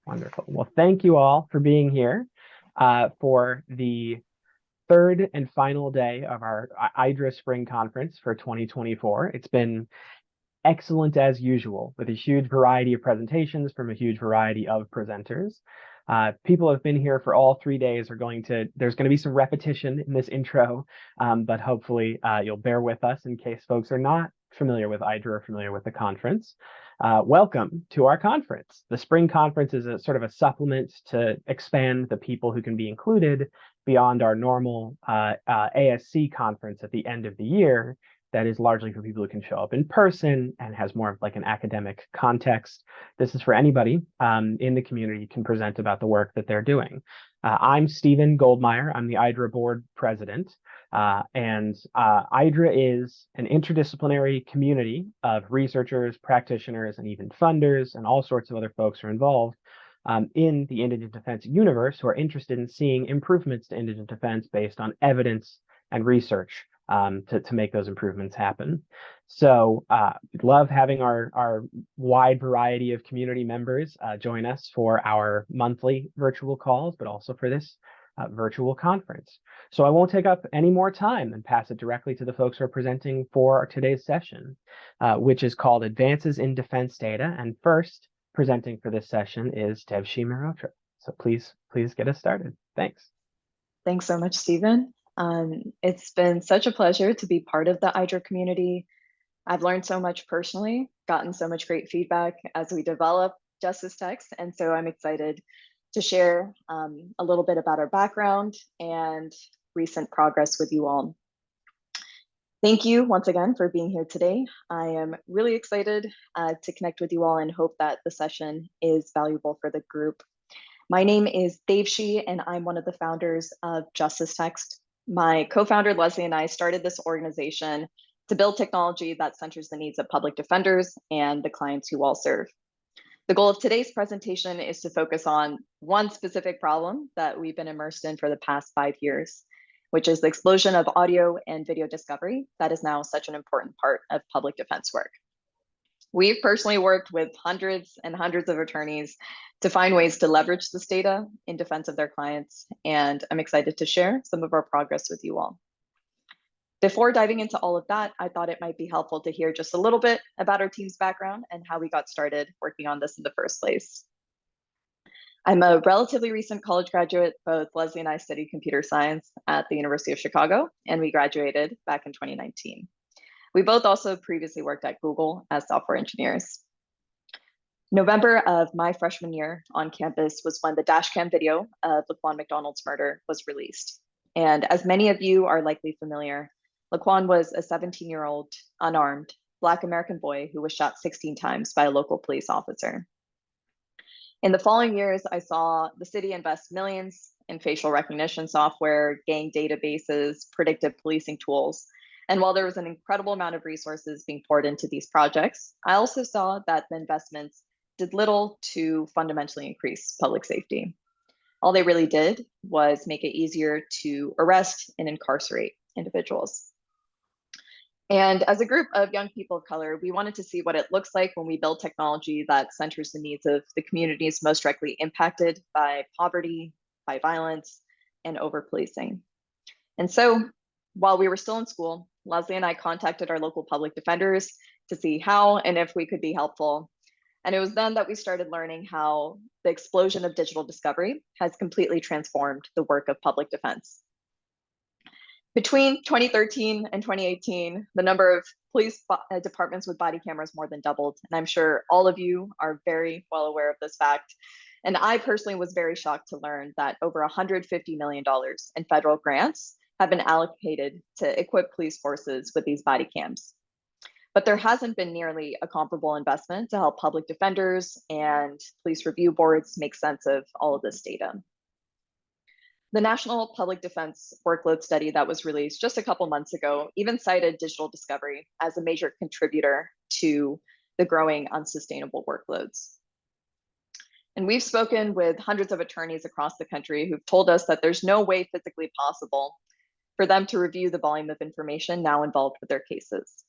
Wonderful. Well, thank you all for being here for the third and final day of our IDRA Spring Conference for 2024. It's been excellent as usual, with a huge variety of presentations from a huge variety of presenters. People have been here for all 3 days. There's going to be some repetition in this intro, but hopefully you'll bear with us in case folks are not familiar with IDRA or familiar with the conference. Welcome to our conference. The spring conference is a sort of a supplement to expand the people who can be included beyond our normal ASC conference at the end of the year. That is largely for people who can show up in person and has more of like an academic context. This is for anybody in the community can present about the work that they're doing. I'm Stephen Goldmeyer. I'm the IDRA board president. IDRA is an interdisciplinary community of researchers, practitioners, and even funders, and all sorts of other folks who are involved in the indigent defense universe who are interested in seeing improvements to indigent defense based on evidence and research to make those improvements happen. So we'd love having our wide variety of community members join us for our monthly virtual calls, but also for this virtual conference. So I won't take up any more time and pass it directly to the folks who are presenting for today's session, which is called Advances in Defense Data. And first presenting for this session is Devshi Mehrotra. So please get us started. Thanks. Thanks so much, Stephen. It's been such a pleasure to be part of the IDRA community. I've learned so much personally, gotten so much great feedback as we develop JusticeText, and so I'm excited to share a little bit about our background and recent progress with you all. Thank you once again for being here today. I am really excited to connect with you all and hope that the session is valuable for the group. My name is Devshi, and I'm one of the founders of JusticeText. My co-founder Leslie and I started this organization to build technology that centers the needs of public defenders and the clients you all serve. The goal of today's presentation is to focus on one specific problem that we've been immersed in for the past 5 years, which is the explosion of audio and video discovery that is now such an important part of public defense work. We've personally worked with hundreds and hundreds of attorneys to find ways to leverage this data in defense of their clients, and I'm excited to share some of our progress with you all. Before diving into all of that, I thought it might be helpful to hear just a little bit about our team's background and how we got started working on this in the first place. I'm a relatively recent college graduate. Both Leslie and I studied computer science at the University of Chicago, and we graduated back in 2019. We both also previously worked at Google as software engineers. November of my freshman year on campus was when the dashcam video of Laquan McDonald's murder was released. And as many of you are likely familiar, Laquan was a 17-year-old, unarmed, Black American boy who was shot 16 times by a local police officer. In the following years, I saw the city invest millions in facial recognition software, gang databases, predictive policing tools. And while there was an incredible amount of resources being poured into these projects, I also saw that the investments did little to fundamentally increase public safety. All they really did was make it easier to arrest and incarcerate individuals. And as a group of young people of color, we wanted to see what it looks like when we build technology that centers the needs of the communities most directly impacted by poverty, by violence, and over-policing. And so while we were still in school, Leslie and I contacted our local public defenders to see how and if we could be helpful. And it was then that we started learning how the explosion of digital discovery has completely transformed the work of public defense. Between 2013 and 2018, the number of police departments with body cameras more than doubled. And I'm sure all of you are very well aware of this fact. And I personally was very shocked to learn that over $150 million in federal grants have been allocated to equip police forces with these body cams. But there hasn't been nearly a comparable investment to help public defenders and police review boards make sense of all of this data. The National Public Defense Workload Study that was released just a couple months ago even cited digital discovery as a major contributor to the growing unsustainable workloads. And we've spoken with hundreds of attorneys across the country who've told us that there's no way physically possible for them to review the volume of information now involved with their cases.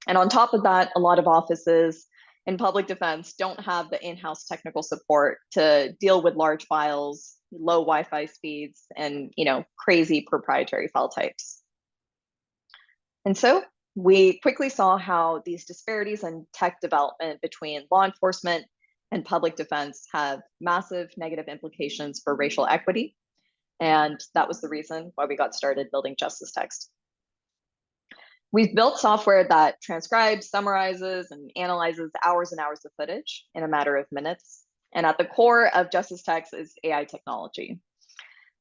And on top of that, a lot of offices in public defense don't have the in-house technical support to deal with large files, low Wi-Fi speeds, and crazy proprietary file types. And so we quickly saw how these disparities in tech development between law enforcement and public defense have massive negative implications for racial equity. And that was the reason why we got started building JusticeText. We've built software that transcribes, summarizes, and analyzes hours and hours of footage in a matter of minutes. And at the core of JusticeText is AI technology.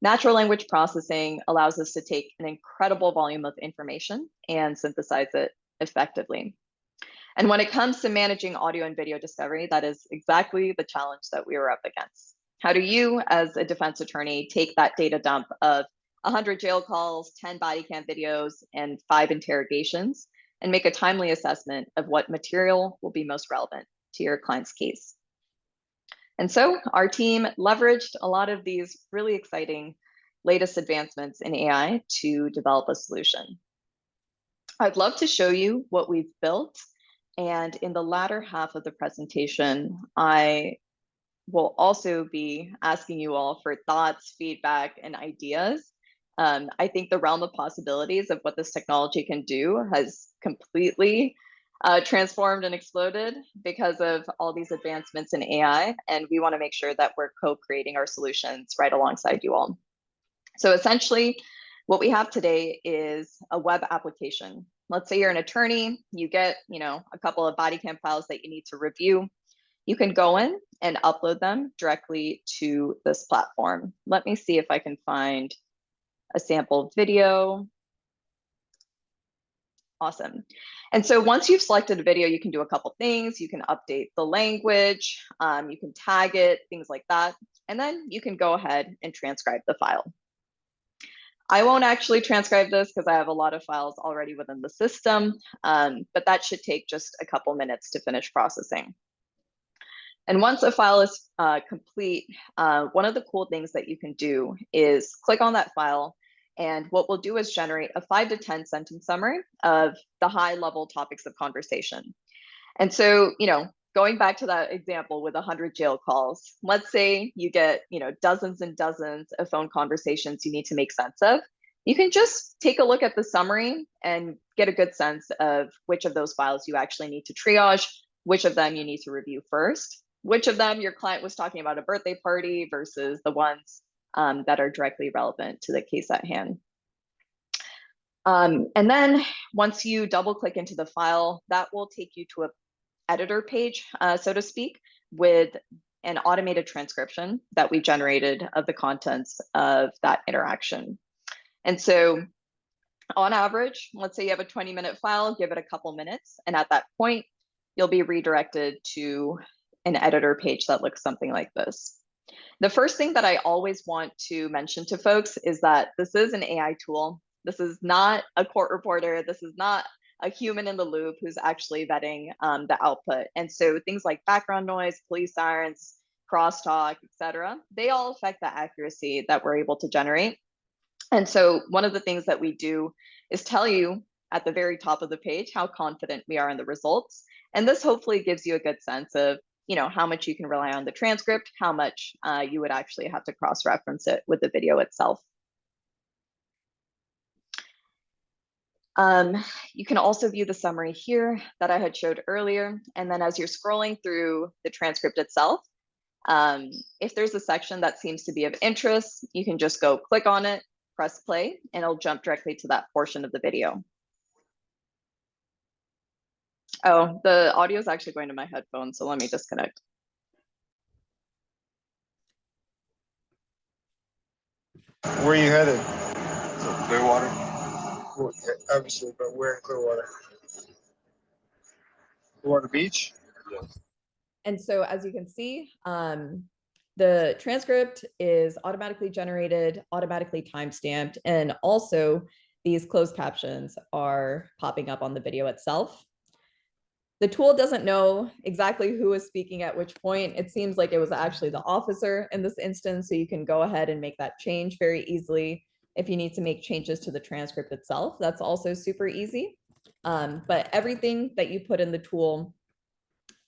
Natural language processing allows us to take an incredible volume of information and synthesize it effectively. And when it comes to managing audio and video discovery, that is exactly the challenge that we were up against. How do you, as a defense attorney, take that data dump of 100 jail calls, 10 body cam videos, and 5 interrogations, and make a timely assessment of what material will be most relevant to your client's case? And so our team leveraged a lot of these really exciting latest advancements in AI to develop a solution. I'd love to show you what we've built. And in the latter half of the presentation, I will also be asking you all for thoughts, feedback, and ideas. I think the realm of possibilities of what this technology can do has completely transformed and exploded because of all these advancements in AI. And we want to make sure that we're co-creating our solutions right alongside you all. So essentially, what we have today is a web application. Let's say you're an attorney, you get a couple of body cam files that you need to review. You can go in and upload them directly to this platform. Let me see if I can find a sample video. Awesome. And so once you've selected a video, you can do a couple things. You can update the language, you can tag it, things like that. And then you can go ahead and transcribe the file. I won't actually transcribe this because I have a lot of files already within the system, but that should take just a couple minutes to finish processing. And once a file is complete, one of the cool things that you can do is click on that file, and what we'll do is generate a 5 to 10 sentence summary of the high level topics of conversation. And so, going back to that example with 100 jail calls, let's say you get, dozens and dozens of phone conversations you need to make sense of. You can just take a look at the summary and get a good sense of which of those files you actually need to triage, which of them you need to review first, which of them your client was talking about a birthday party versus the ones that are directly relevant to the case at hand. And then once you double click into the file, that will take you to an editor page, so to speak, with an automated transcription that we generated of the contents of that interaction. And so on average, let's say you have a 20-minute file, give it a couple minutes. And at that point, you'll be redirected to an editor page that looks something like this. The first thing that I always want to mention to folks is that this is an AI tool. This is not a court reporter. This is not a human in the loop who's actually vetting the output. And so things like background noise, police sirens, crosstalk, etc., they all affect the accuracy that we're able to generate. And so one of the things that we do is tell you at the very top of the page how confident we are in the results. And this hopefully gives you a good sense of how much you can rely on the transcript, how much you would actually have to cross-reference it with the video itself. You can also view the summary here that I had showed earlier. And then as you're scrolling through the transcript itself, if there's a section that seems to be of interest, you can just go click on it, press play, and it'll jump directly to that portion of the video. Oh, the audio is actually going to my headphones, so let me disconnect. Where are you headed? Clearwater. Obviously, but where in Clearwater? Clearwater Beach? Yes. And so as you can see, the transcript is automatically generated, automatically timestamped, and also these closed captions are popping up on the video itself. The tool doesn't know exactly who is speaking at which point. It seems like it was actually the officer in this instance, so you can go ahead and make that change very easily. If you need to make changes to the transcript itself, that's also super easy. But everything that you put in the tool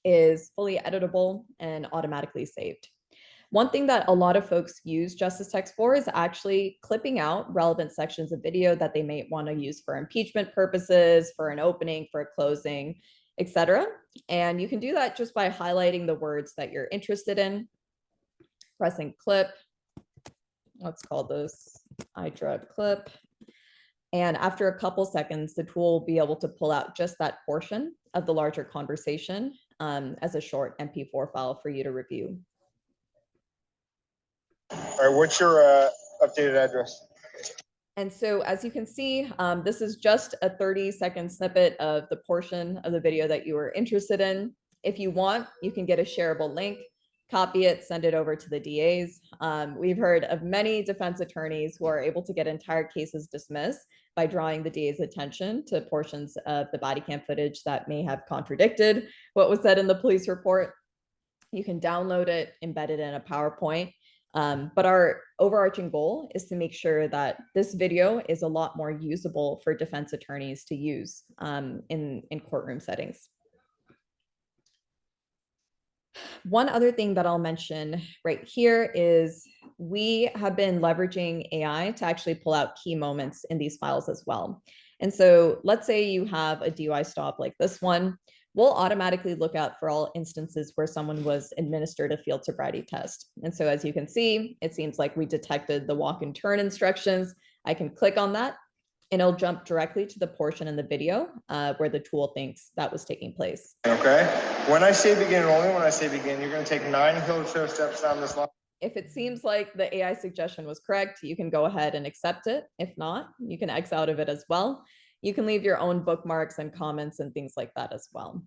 is fully editable and automatically saved. One thing that a lot of folks use JusticeText for is actually clipping out relevant sections of video that they may want to use for impeachment purposes, for an opening, for a closing, etc. And you can do that just by highlighting the words that you're interested in, pressing clip. Let's call this IDRA clip. And after a couple seconds, the tool will be able to pull out just that portion of the larger conversation as a short MP4 file for you to review. All right, what's your updated address? And so as you can see, this is just a 30-second snippet of the portion of the video that you were interested in. If you want, you can get a shareable link, copy it, send it over to the DAs. We've heard of many defense attorneys who are able to get entire cases dismissed by drawing the DA's attention to portions of the body cam footage that may have contradicted what was said in the police report. You can download it, embed it in a PowerPoint. But our overarching goal is to make sure that this video is a lot more usable for defense attorneys to use in courtroom settings. One other thing that I'll mention right here is we have been leveraging AI to actually pull out key moments in these files as well. And so let's say you have a DUI stop like this one. We'll automatically look out for all instances where someone was administered a field sobriety test. And so as you can see, it seems like we detected the walk and turn instructions. I can click on that and it'll jump directly to the portion in the video where the tool thinks that was taking place. Okay. When I say begin, and only when I say begin, you're going to take 9 heel-toe steps down this line. If it seems like the AI suggestion was correct, you can go ahead and accept it. If not, you can X out of it as well. You can leave your own bookmarks and comments and things like that as well.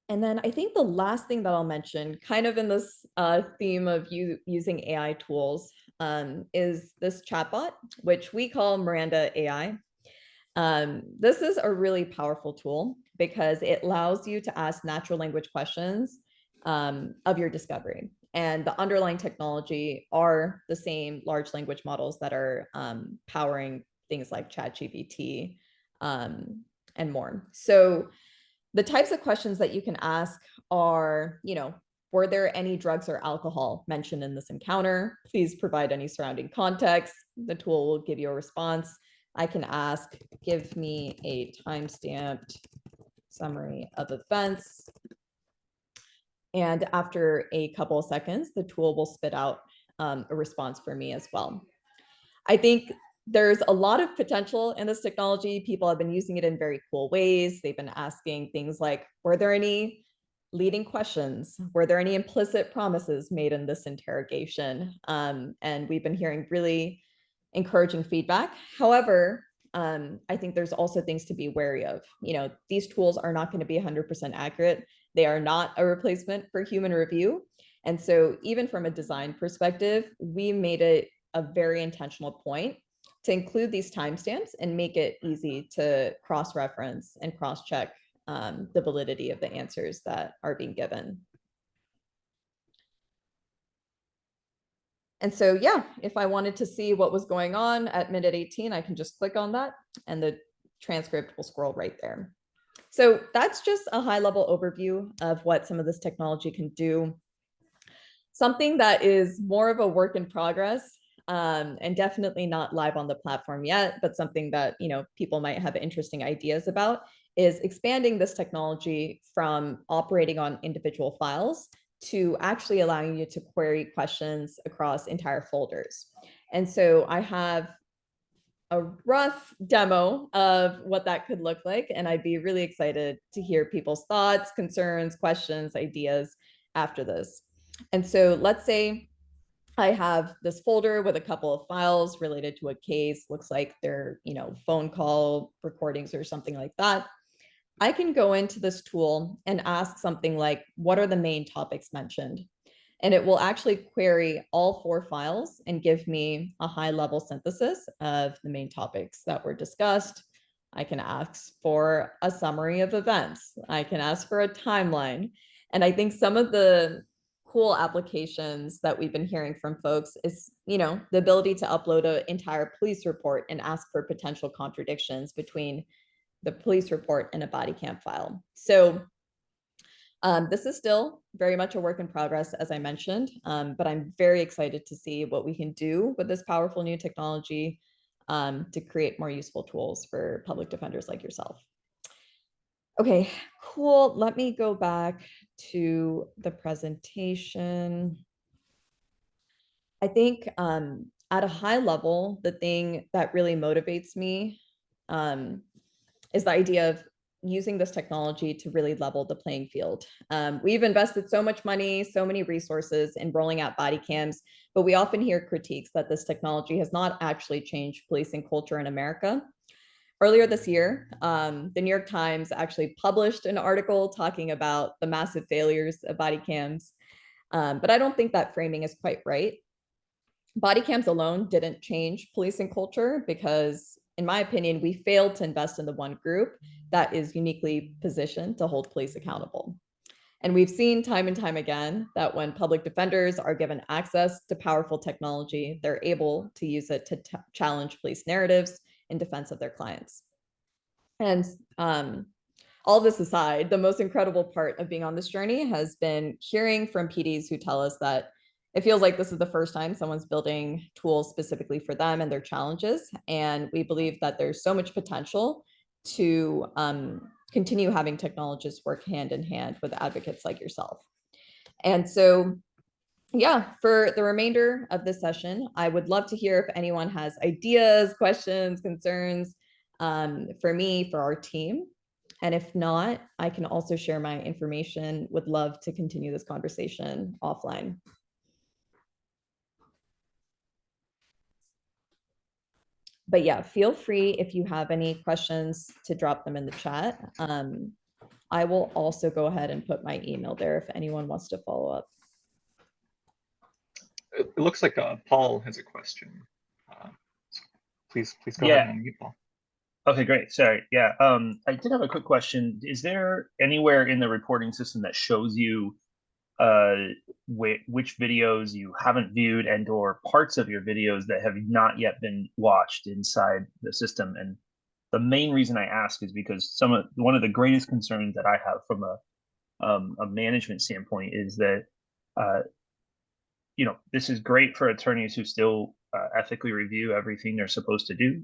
And then I think the last thing that I'll mention, kind of in this theme of using AI tools, is this chatbot, which we call Miranda AI. This is a really powerful tool because it allows you to ask natural language questions of your discovery. And the underlying technology are the same large language models that are powering things like ChatGPT and more. So the types of questions that you can ask are, were there any drugs or alcohol mentioned in this encounter? Please provide any surrounding context. The tool will give you a response. I can ask, give me a time-stamped summary of events. And after a couple of seconds, the tool will spit out a response for me as well. I think there's a lot of potential in this technology. People have been using it in very cool ways. They've been asking things like, were there any leading questions? Were there any implicit promises made in this interrogation? And we've been hearing really encouraging feedback. However, I think there's also things to be wary of. These tools are not going to be 100% accurate. They are not a replacement for human review. And so even from a design perspective, we made it a very intentional point to include these timestamps and make it easy to cross-reference and cross-check the validity of the answers that are being given. And so, yeah, if I wanted to see what was going on at minute 18, I can just click on that and the transcript will scroll right there. So that's just a high-level overview of what some of this technology can do. Something that is more of a work in progress and definitely not live on the platform yet, but something that people might have interesting ideas about is expanding this technology from operating on individual files to actually allowing you to query questions across entire folders. And so I have a rough demo of what that could look like, and I'd be really excited to hear people's thoughts, concerns, questions, ideas after this. And so let's say I have this folder with a couple of files related to a case. Looks like they're, phone call recordings or something like that. I can go into this tool and ask something like, what are the main topics mentioned? And it will actually query all 4 files and give me a high-level synthesis of the main topics that were discussed. I can ask for a summary of events. I can ask for a timeline. And I think some of the cool applications that we've been hearing from folks is, the ability to upload an entire police report and ask for potential contradictions between the police report in a body cam file. So this is still very much a work in progress, as I mentioned, but I'm very excited to see what we can do with this powerful new technology to create more useful tools for public defenders like yourself. Okay, cool. Let me go back to the presentation. I think at a high level, the thing that really motivates me is the idea of using this technology to really level the playing field. We've invested so much money, so many resources in rolling out body cams, but we often hear critiques that this technology has not actually changed policing culture in America. Earlier this year, the New York Times actually published an article talking about the massive failures of body cams, but I don't think that framing is quite right. Body cams alone didn't change policing culture because, in my opinion, we failed to invest in the one group that is uniquely positioned to hold police accountable. And we've seen time and time again that when public defenders are given access to powerful technology, they're able to use it to challenge police narratives in defense of their clients. And all this aside, the most incredible part of being on this journey has been hearing from PDs who tell us that it feels like this is the first time someone's building tools specifically for them and their challenges. And we believe that there's so much potential to continue having technologists work hand in hand with advocates like yourself. And so, yeah, for the remainder of this session, I would love to hear if anyone has ideas, questions, concerns for me, for our team. And if not, I can also share my information. Would love to continue this conversation offline. But yeah, feel free if you have any questions to drop them in the chat. I will also go ahead and put my email there if anyone wants to follow up. It looks like Paul has a question. So please go ahead and unmute Paul. Okay, great. Sorry. Yeah, I did have a quick question. Is there anywhere in the reporting system that shows you which videos you haven't viewed and or parts of your videos that have not yet been watched inside the system? And the main reason I ask is because one of the greatest concerns that I have from a management standpoint is that this is great for attorneys who still ethically review everything they're supposed to do.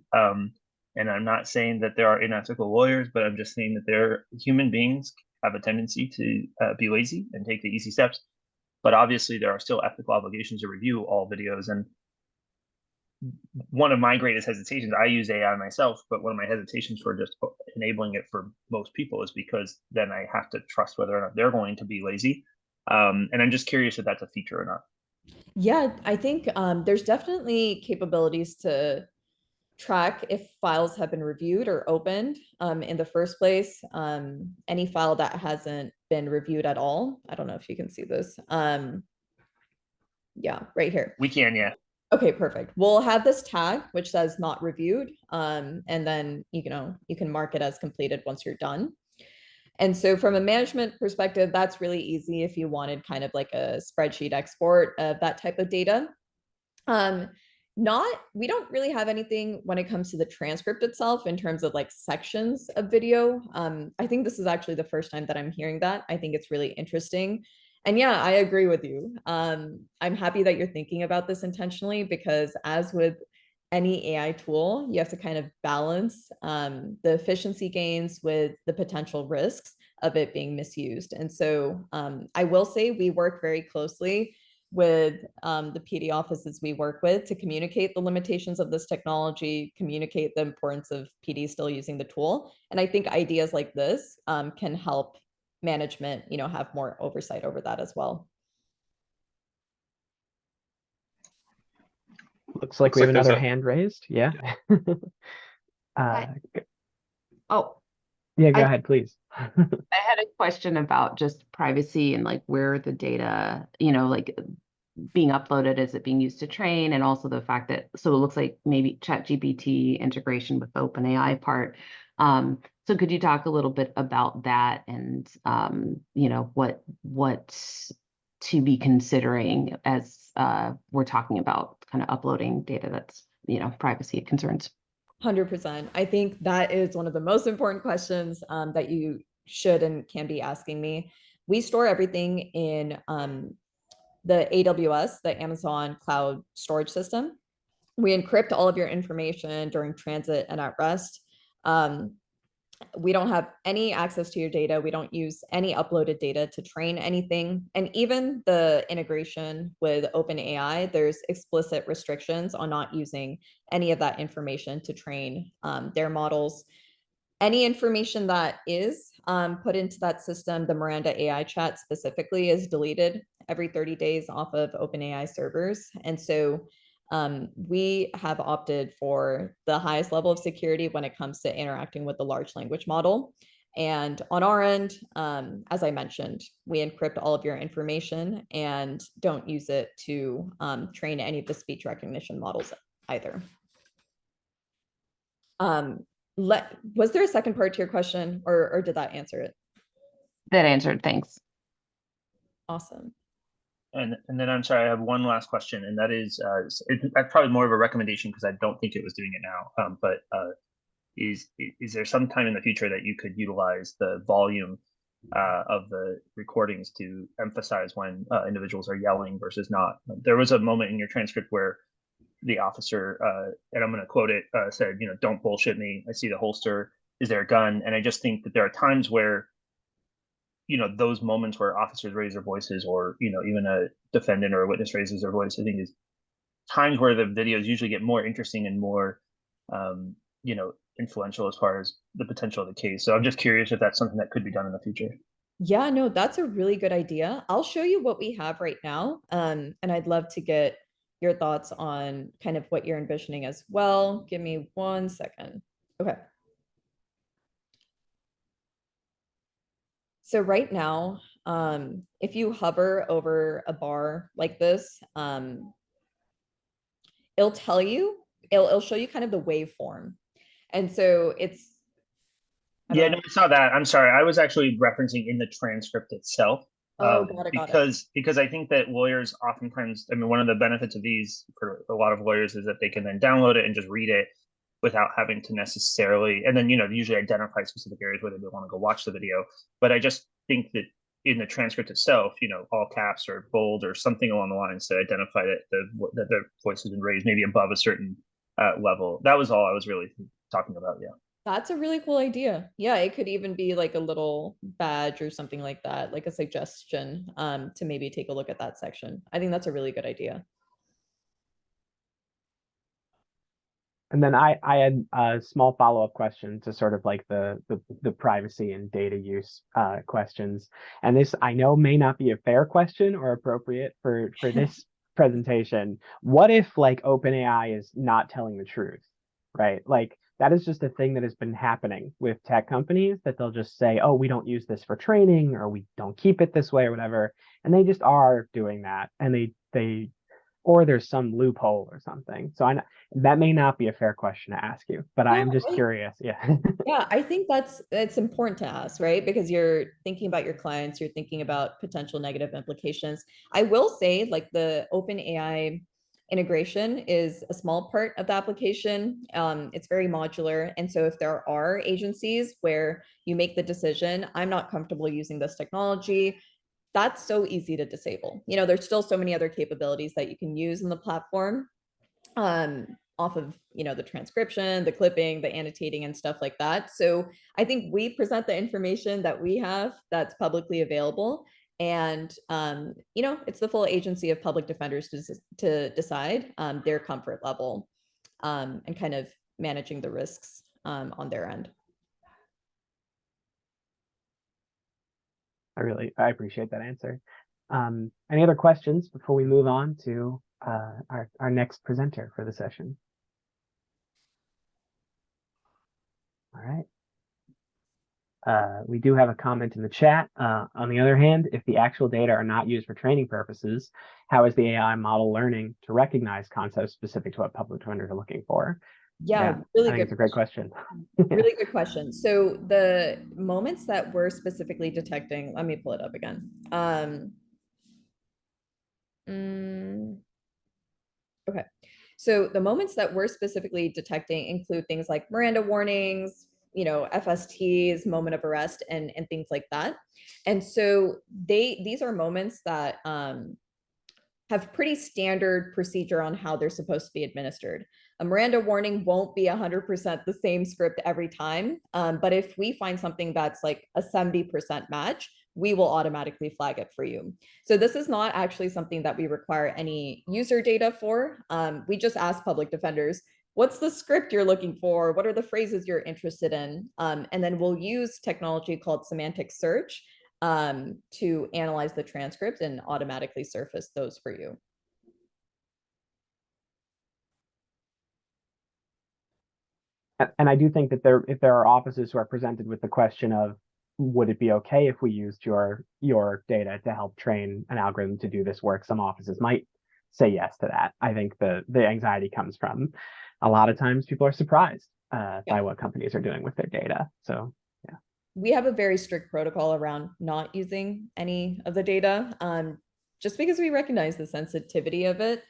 And I'm not saying that there are unethical lawyers, but I'm just saying that they're human beings have a tendency to be lazy and take the easy steps. But obviously there are still ethical obligations to review all videos. And one of my greatest hesitations, I use AI myself, but one of my hesitations for just enabling it for most people is because then I have to trust whether or not they're going to be lazy. And I'm just curious if that's a feature or not. Yeah, I think there's definitely capabilities to track if files have been reviewed or opened in the first place. Any file that hasn't been reviewed at all. I don't know if you can see this. Yeah, right here. We can, yeah. Okay, perfect. We'll have this tag which says not reviewed, and then you can mark it as completed once you're done. And so from a management perspective, that's really easy if you wanted kind of like a spreadsheet export of that type of data. We don't really have anything when it comes to the transcript itself in terms of like sections of video. I think this is actually the first time that I'm hearing that. I think it's really interesting. And yeah, I agree with you. I'm happy that you're thinking about this intentionally, because as with any AI tool, you have to kind of balance the efficiency gains with the potential risks of it being misused. And so I will say we work very closely with the PD offices we work with to communicate the limitations of this technology, communicate the importance of PD still using the tool. And I think ideas like this can help management, have more oversight over that as well. Looks like we have another hand raised. Yeah. Oh, yeah, go ahead, please. I had a question about just privacy and like where the data, like being uploaded, is it being used to train? And also the fact that, so it looks like maybe ChatGPT integration with the OpenAI part. So could you talk a little bit about that and, what to be considering as we're talking about kind of uploading data that's, privacy concerns? 100%. I think that is one of the most important questions that you should and can be asking me. We store everything in the AWS, the Amazon Cloud Storage System. We encrypt all of your information during transit and at rest. We don't have any access to your data. We don't use any uploaded data to train anything. And even the integration with OpenAI, there's explicit restrictions on not using any of that information to train their models. Any information that is put into that system, the Miranda AI chat specifically, is deleted every 30 days off of OpenAI servers. And so we have opted for the highest level of security when it comes to interacting with the large language model. And on our end, as I mentioned, we encrypt all of your information and don't use it to train any of the speech recognition models either. Was there a second part to your question, or did that answer it? That answered, thanks. Awesome. And then I'm sorry, I have one last question, and that is, that's probably more of a recommendation because I don't think it was doing it now. But is there some time in the future that you could utilize the volume of the recordings to emphasize when individuals are yelling versus not? There was a moment in your transcript where the officer, and I'm going to quote it, said, "Don't bullshit me. I see the holster. Is there a gun?" And I just think that there are times where, those moments where officers raise their voices, or, even a defendant or a witness raises their voice, I think is times where the videos usually get more interesting and more, influential as far as the potential of the case. So I'm just curious if that's something that could be done in the future. Yeah, no, that's a really good idea. I'll show you what we have right now. And I'd love to get your thoughts on kind of what you're envisioning as well. Give me 1 second. Okay. So right now, if you hover over a bar like this, it'll tell you, it'll show you kind of the waveform. And so it's, Yeah, no, I saw that. I'm sorry. I was actually referencing in the transcript itself. Oh, got it. Because I think that lawyers oftentimes, one of the benefits of these for a lot of lawyers is that they can then download it and just read it without having to necessarily, and then, usually identify specific areas where they want to go watch the video. But I just think that in the transcript itself, all caps or bold or something along the lines to identify that the voice has been raised maybe above a certain level. That was all I was really talking about. Yeah. That's a really cool idea. Yeah, it could even be like a little badge or something like that, like a suggestion to maybe take a look at that section. I think that's a really good idea. And then I had a small follow-up question to sort of like the privacy and data use questions. And this, I know, may not be a fair question or appropriate for this presentation. What if like OpenAI is not telling the truth, right? Like that is just a thing that has been happening with tech companies, that they'll just say, oh, we don't use this for training, or we don't keep it this way or whatever. And they just are doing that. And they or there's some loophole or something. So that may not be a fair question to ask you, but I am just curious. Yeah. Yeah, I think it's important to ask, right? Because you're thinking about your clients, you're thinking about potential negative implications. I will say, like, the OpenAI integration is a small part of the application. It's very modular. And so if there are agencies where you make the decision, I'm not comfortable using this technology, that's so easy to disable. There's still so many other capabilities that you can use in the platform off of, the transcription, the clipping, the annotating and stuff like that. So I think we present the information that we have that's publicly available. And, it's the full agency of public defenders to decide their comfort level and kind of managing the risks on their end. I appreciate that answer. Any other questions before we move on to our next presenter for the session? All right. We do have a comment in the chat. On the other hand, if the actual data are not used for training purposes, how is the AI model learning to recognize concepts specific to what public defenders are looking for? Yeah, really good. It's a great question. Really good question. So the moments that we're specifically detecting, let me pull it up again. Okay. So the moments that we're specifically detecting include things like Miranda warnings, FSTs, moment of arrest, and things like that. And so these are moments that have pretty standard procedure on how they're supposed to be administered. A Miranda warning won't be 100% the same script every time, but if we find something that's like a 70% match, we will automatically flag it for you. So this is not actually something that we require any user data for. We just ask public defenders, what's the script you're looking for? What are the phrases you're interested in? And then we'll use technology called semantic search to analyze the transcript and automatically surface those for you. And I do think that if there are offices who are presented with the question of, would it be okay if we used your data to help train an algorithm to do this work, some offices might say yes to that. I think the anxiety comes from a lot of times people are surprised by what companies are doing with their data. So yeah. We have a very strict protocol around not using any of the data, just because we recognize the sensitivity of it.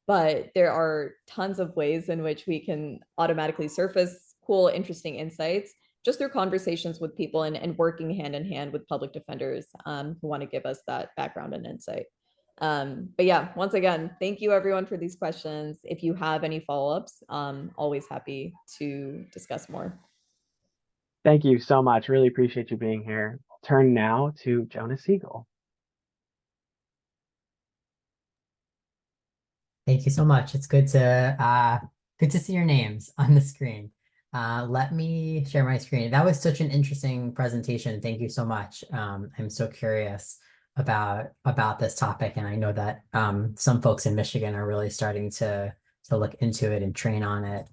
But there are tons of ways in which we can automatically surface cool, interesting insights just through conversations with people and working hand in hand with public defenders who want to give us that background and insight. But yeah, once again, thank you everyone for these questions. If you have any follow-ups, always happy to discuss more. Thank you so much. Really appreciate you being here. Turn now to Jonah Siegel. Thank you so much. It's good to see your names on the screen. Let me share my screen. That was such an interesting presentation. Thank you so much. I'm so curious about this topic, and I know that some folks in Michigan are really starting to look into it and train on it.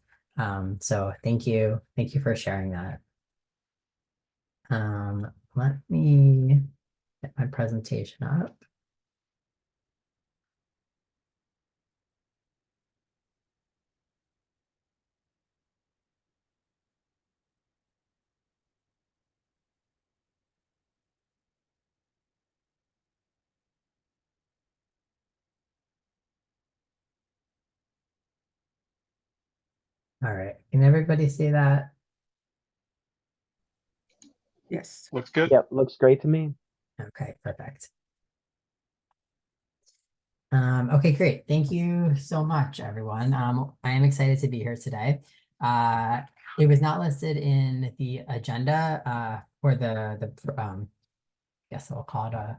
So thank you for sharing that. Let me get my presentation up. All right, can everybody see that? Yes, looks good. Yep, looks great to me. Okay, perfect. Okay, great. Thank you so much, everyone. I am excited to be here today. It was not listed in the agenda for the I guess I'll call it a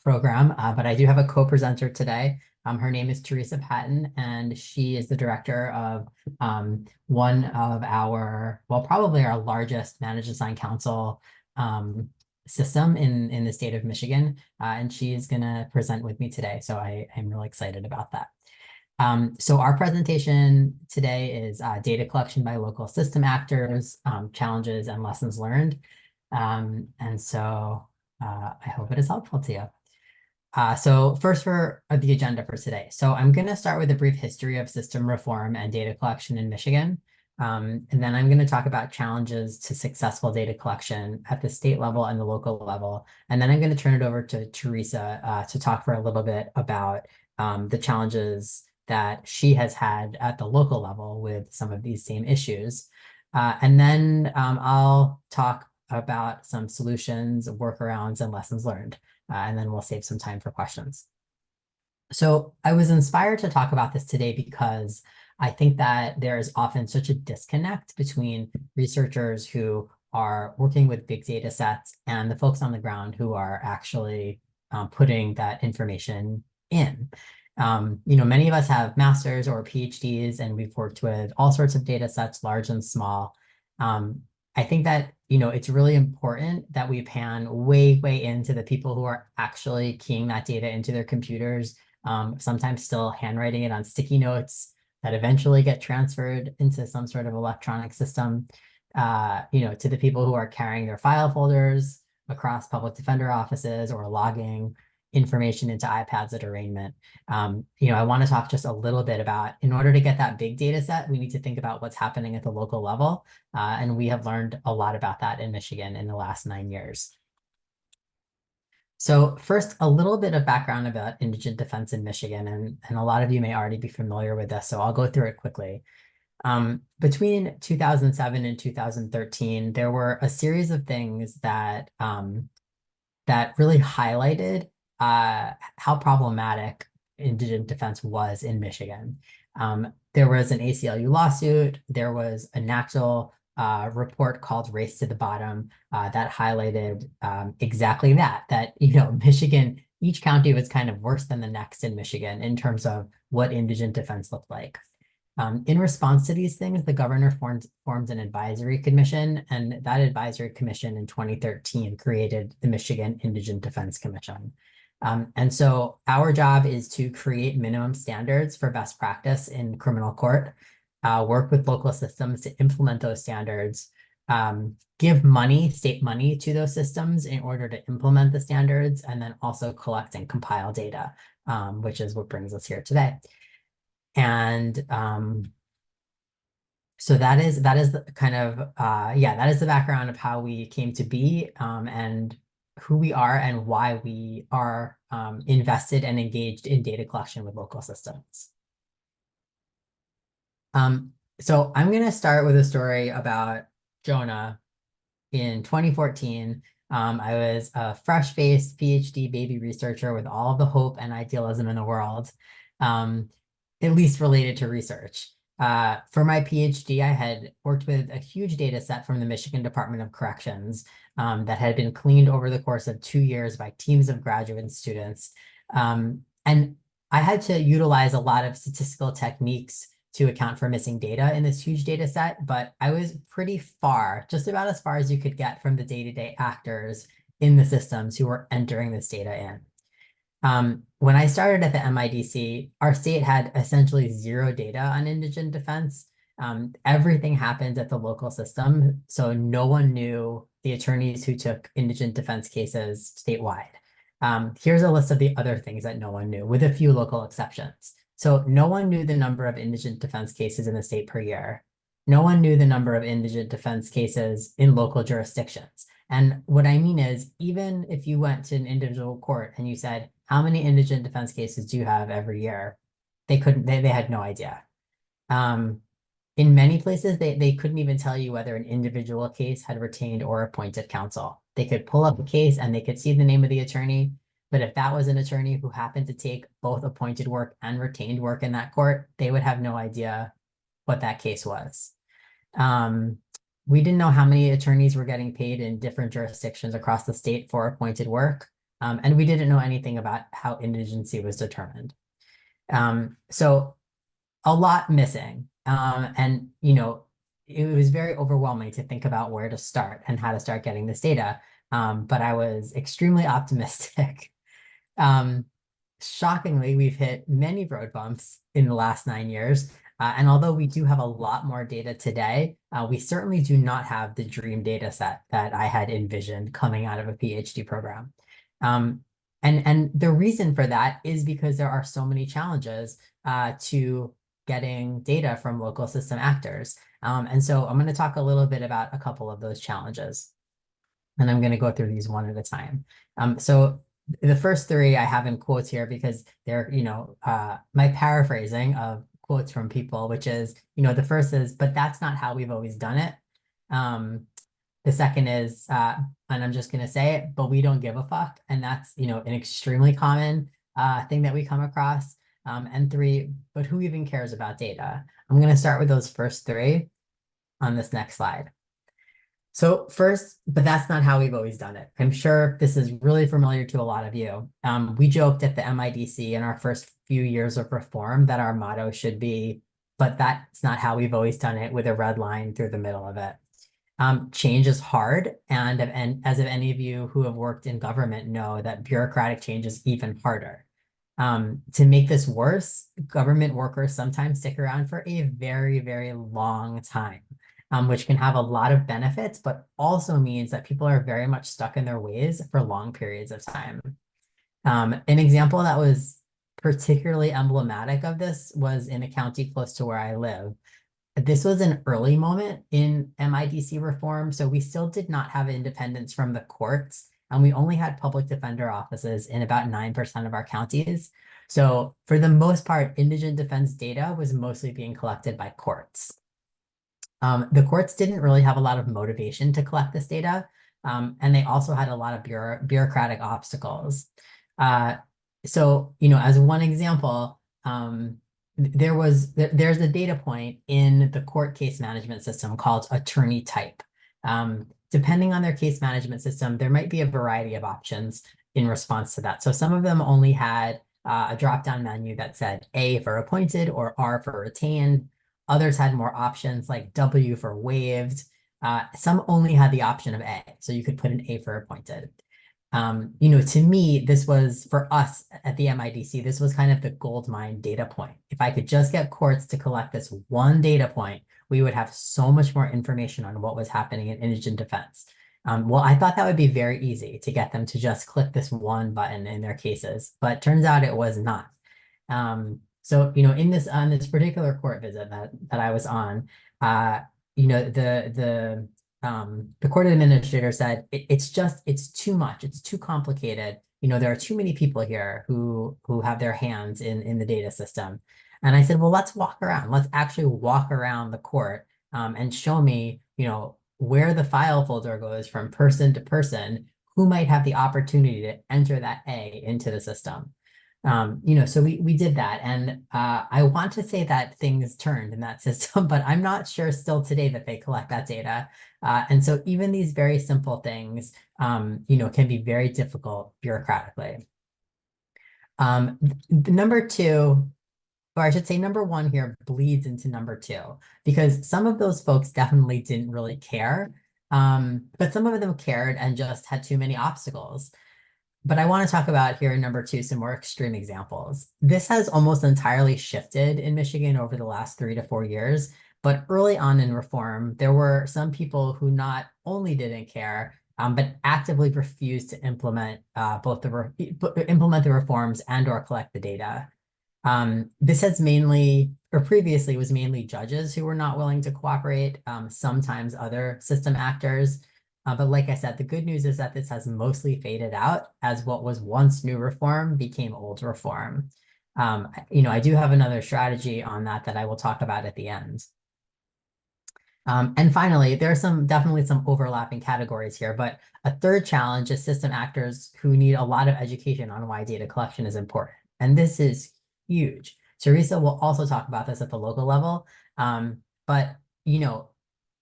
program, but I do have a co-presenter today. Her name is Teresa Patton, and she is the director of one of our, well, probably our largest managed design council system in the state of Michigan, and she is going to present with me today. So I'm really excited about that. So our presentation today is data collection by local system actors, challenges and lessons learned. And so I hope it is helpful to you. So first for the agenda for today. So I'm going to start with a brief history of system reform and data collection in Michigan. And then I'm going to talk about challenges to successful data collection at the state level and the local level. And then I'm going to turn it over to Teresa to talk for a little bit about the challenges that she has had at the local level with some of these same issues. And then I'll talk about some solutions, workarounds, and lessons learned. And then we'll save some time for questions. So I was inspired to talk about this today because I think that there is often such a disconnect between researchers who are working with big data sets and the folks on the ground who are actually putting that information in. Many of us have masters or PhDs, and we've worked with all sorts of data sets, large and small. I think that, it's really important that we pan way into the people who are actually keying that data into their computers, sometimes still handwriting it on sticky notes that eventually get transferred into some sort of electronic system, to the people who are carrying their file folders across public defender offices or logging information into iPads at arraignment. I want to talk just a little bit about, in order to get that big data set, we need to think about what's happening at the local level. And we have learned a lot about that in Michigan in the last 9 years. So first, a little bit of background about indigent defense in Michigan, and a lot of you may already be familiar with this, so I'll go through it quickly. Between 2007 and 2013, there were a series of things that that really highlighted how problematic indigent defense was in Michigan. There was an ACLU lawsuit. There was a national report called Race to the Bottom that highlighted exactly that, you know, Michigan, each county was kind of worse than the next in Michigan in terms of what indigent defense looked like. In response to these things, the governor formed an advisory commission, and that advisory commission in 2013 created the Michigan Indigent Defense Commission. And so our job is to create minimum standards for best practice in criminal court, work with local systems to implement those standards, give money, state money to those systems in order to implement the standards, and then also collect and compile data, which is what brings us here today. And so that is the kind of that is the background of how we came to be and who we are and why we are invested and engaged in data collection with local systems. So I'm going to start with a story about Jonah. In 2014, I was a fresh-faced PhD baby researcher with all of the hope and idealism in the world, at least related to research. For my PhD, I had worked with a huge data set from the Michigan Department of Corrections that had been cleaned over the course of 2 years by teams of graduate students. And I had to utilize a lot of statistical techniques to account for missing data in this huge data set, but I was pretty far, just about as far as you could get from the day-to-day actors in the systems who were entering this data in. When I started at the MIDC, our state had essentially zero data on indigent defense. Everything happened at the local system, so no one knew the attorneys who took indigent defense cases statewide. Here's a list of the other things that no one knew, with a few local exceptions. So no one knew the number of indigent defense cases in the state per year. No one knew the number of indigent defense cases in local jurisdictions. And what I mean is, even if you went to an individual court and you said, how many indigent defense cases do you have every year? They had no idea. In many places, they couldn't even tell you whether an individual case had retained or appointed counsel. They could pull up a case and they could see the name of the attorney, but if that was an attorney who happened to take both appointed work and retained work in that court, they would have no idea what that case was. We didn't know how many attorneys were getting paid in different jurisdictions across the state for appointed work, and we didn't know anything about how indigency was determined. So a lot missing, and you know, it was very overwhelming to think about where to start and how to start getting this data, but I was extremely optimistic. Shockingly, we've hit many road bumps in the last 9 years. And although we do have a lot more data today, we certainly do not have the dream data set that I had envisioned coming out of a PhD program. And the reason for that is because there are so many challenges to getting data from local system actors. And so I'm going to talk a little bit about a couple of those challenges. And I'm going to go through these one at a time. So the first three I have in quotes here because they're, you know, my paraphrasing of quotes from people, which is, you know, the first is, but that's not how we've always done it. The second is, and I'm just going to say it, but we don't give a fuck. And that's, you know, an extremely common thing that we come across. And three, but who even cares about data? I'm going to start with those first three on this next slide. So first, but that's not how we've always done it. I'm sure this is really familiar to a lot of you. We joked at the MIDC in our first few years of reform that our motto should be, but that's not how we've always done it, with a red line through the middle of it. Change is hard, and as if any of you who have worked in government know that bureaucratic change is even harder. To make this worse, government workers sometimes stick around for a very, very long time. Which can have a lot of benefits, but also means that people are very much stuck in their ways for long periods of time. An example that was particularly emblematic of this was in a county close to where I live. This was an early moment in MIDC reform, so we still did not have independence from the courts, and we only had public defender offices in about 9% of our counties. So for the most part, indigent defense data was mostly being collected by courts. The courts didn't really have a lot of motivation to collect this data, and they also had a lot of bureaucratic obstacles. So, as one example, there's a data point in the court case management system called attorney type. Depending on their case management system, there might be a variety of options in response to that. So some of them only had a drop-down menu that said A for appointed or R for retained. Others had more options like W for waived. Some only had the option of A, so you could put an A for appointed. To me, this was, for us at the MIDC, this was kind of the gold mine data point. If I could just get courts to collect this one data point, we would have so much more information on what was happening in indigent defense. Well, I thought that would be very easy to get them to just click this one button in their cases, but turns out it was not. So, in this particular court visit that I was on, the court administrator said it's too much, it's too complicated. There are too many people here who have their hands in the data system. And I said, well, let's walk around. Let's actually walk around the court and show me, where the file folder goes from person to person, who might have the opportunity to enter that A into the system. So we did that, and I want to say that things turned in that system, but I'm not sure still today that they collect that data. And so even these very simple things, can be very difficult bureaucratically. Number two, or I should say number one here bleeds into number two, because some of those folks definitely didn't really care, but some of them cared and just had too many obstacles. But I want to talk about here in number two some more extreme examples. This has almost entirely shifted in Michigan over the last 3 to 4 years. But early on in reform, there were some people who not only didn't care, but actively refused to implement implement the reforms and/or collect the data. This has previously was mainly judges who were not willing to cooperate, sometimes other system actors. But like I said, the good news is that this has mostly faded out as what was once new reform became old reform. I do have another strategy on that I will talk about at the end. And finally, there are definitely some overlapping categories here, but a third challenge is system actors who need a lot of education on why data collection is important. And this is huge. Teresa will also talk about this at the local level. But,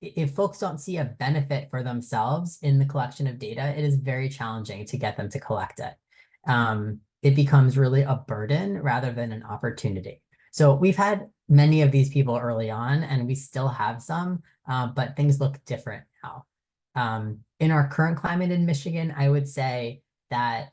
if folks don't see a benefit for themselves in the collection of data, it is very challenging to get them to collect it. It becomes really a burden rather than an opportunity. So we've had many of these people early on, and we still have some, but things look different now. In our current climate in Michigan, I would say that,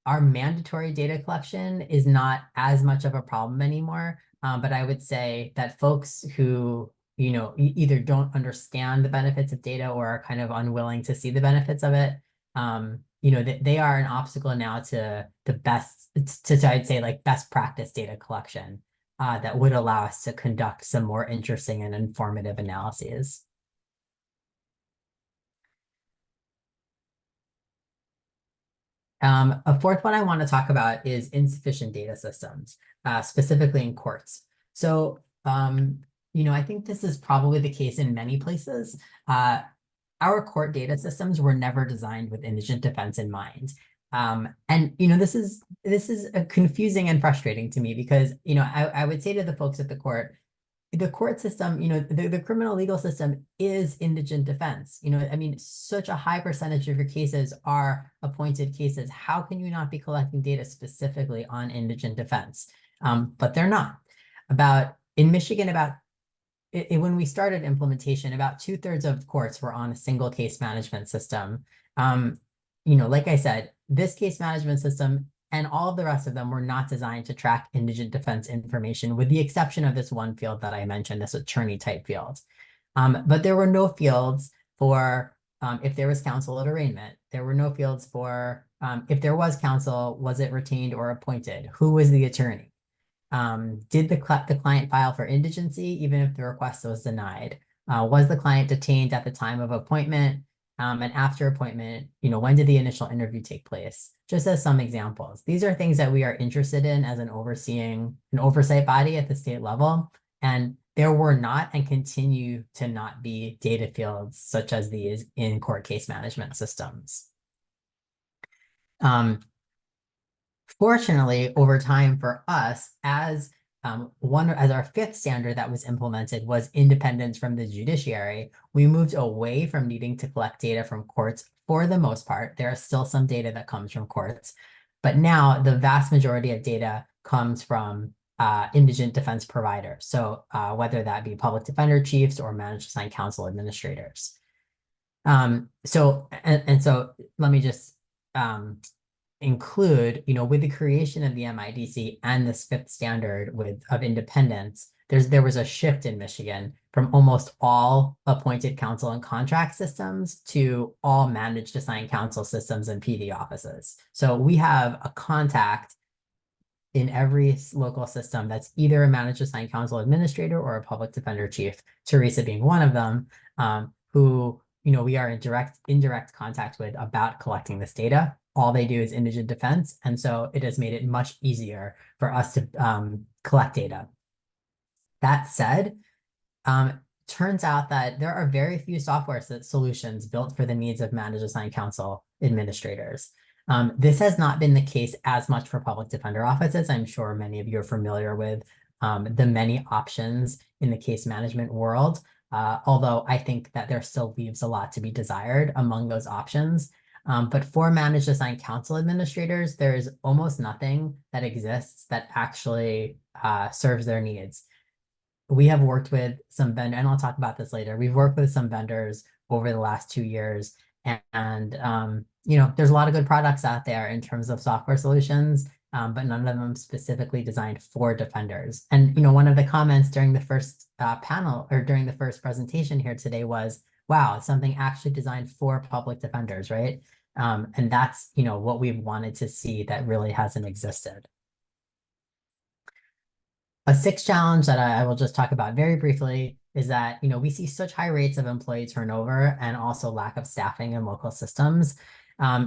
our mandatory data collection is not as much of a problem anymore. But I would say that folks who either don't understand the benefits of data or are kind of unwilling to see the benefits of it, they are an obstacle now to I'd say like best practice data collection that would allow us to conduct some more interesting and informative analyses. A fourth one I want to talk about is insufficient data systems, specifically in courts. So, I think this is probably the case in many places. Our court data systems were never designed with indigent defense in mind. And this is confusing and frustrating to me because, I would say to the folks at the court system, the criminal legal system is indigent defense. Such a high percentage of your cases are appointed cases. How can you not be collecting data specifically on indigent defense? But they're not. In Michigan, when we started implementation, about 2/3 of courts were on a single case management system. Like I said, this case management system and all of the rest of them were not designed to track indigent defense information, with the exception of this one field that I mentioned, this attorney type field. But there were no fields for if there was counsel at arraignment. There were no fields for if there was counsel, was it retained or appointed? Who was the attorney? Did the client file for indigency, even if the request was denied? Was the client detained at the time of appointment? And after appointment, when did the initial interview take place? Just as some examples. These are things that we are interested in as an oversight body at the state level. And there were not and continue to not be data fields such as these in court case management systems. Fortunately, over time for us, as our fifth standard that was implemented was independence from the judiciary, we moved away from needing to collect data from courts for the most part. There is still some data that comes from courts, but now the vast majority of data comes from indigent defense providers. So whether that be public defender chiefs or managed assigned counsel administrators. So let me just include, with the creation of the MIDC and this fifth standard of independence, there was a shift in Michigan from almost all appointed counsel and contract systems to all managed assigned counsel systems and PD offices. So we have a contact in every local system that's either a managed assigned counsel administrator or a public defender chief, Teresa being one of them, who we are in indirect contact with about collecting this data. All they do is indigent defense. And so it has made it much easier for us to collect data. That said, turns out that there are very few software solutions built for the needs of managed assigned counsel administrators. This has not been the case as much for public defender offices. I'm sure many of you are familiar with the many options in the case management world, although I think that there still leaves a lot to be desired among those options. But for managed assigned counsel administrators, there is almost nothing that exists that actually serves their needs. We have worked with some vendors, and I'll talk about this later. We've worked with some vendors over the last 2 years, and there's a lot of good products out there in terms of software solutions, but none of them specifically designed for defenders. And one of the comments during the first panel or during the first presentation here today was, wow, something actually designed for public defenders, right? And that's what we've wanted to see that really hasn't existed. A sixth challenge that I will just talk about very briefly is that we see such high rates of employee turnover and also lack of staffing in local systems.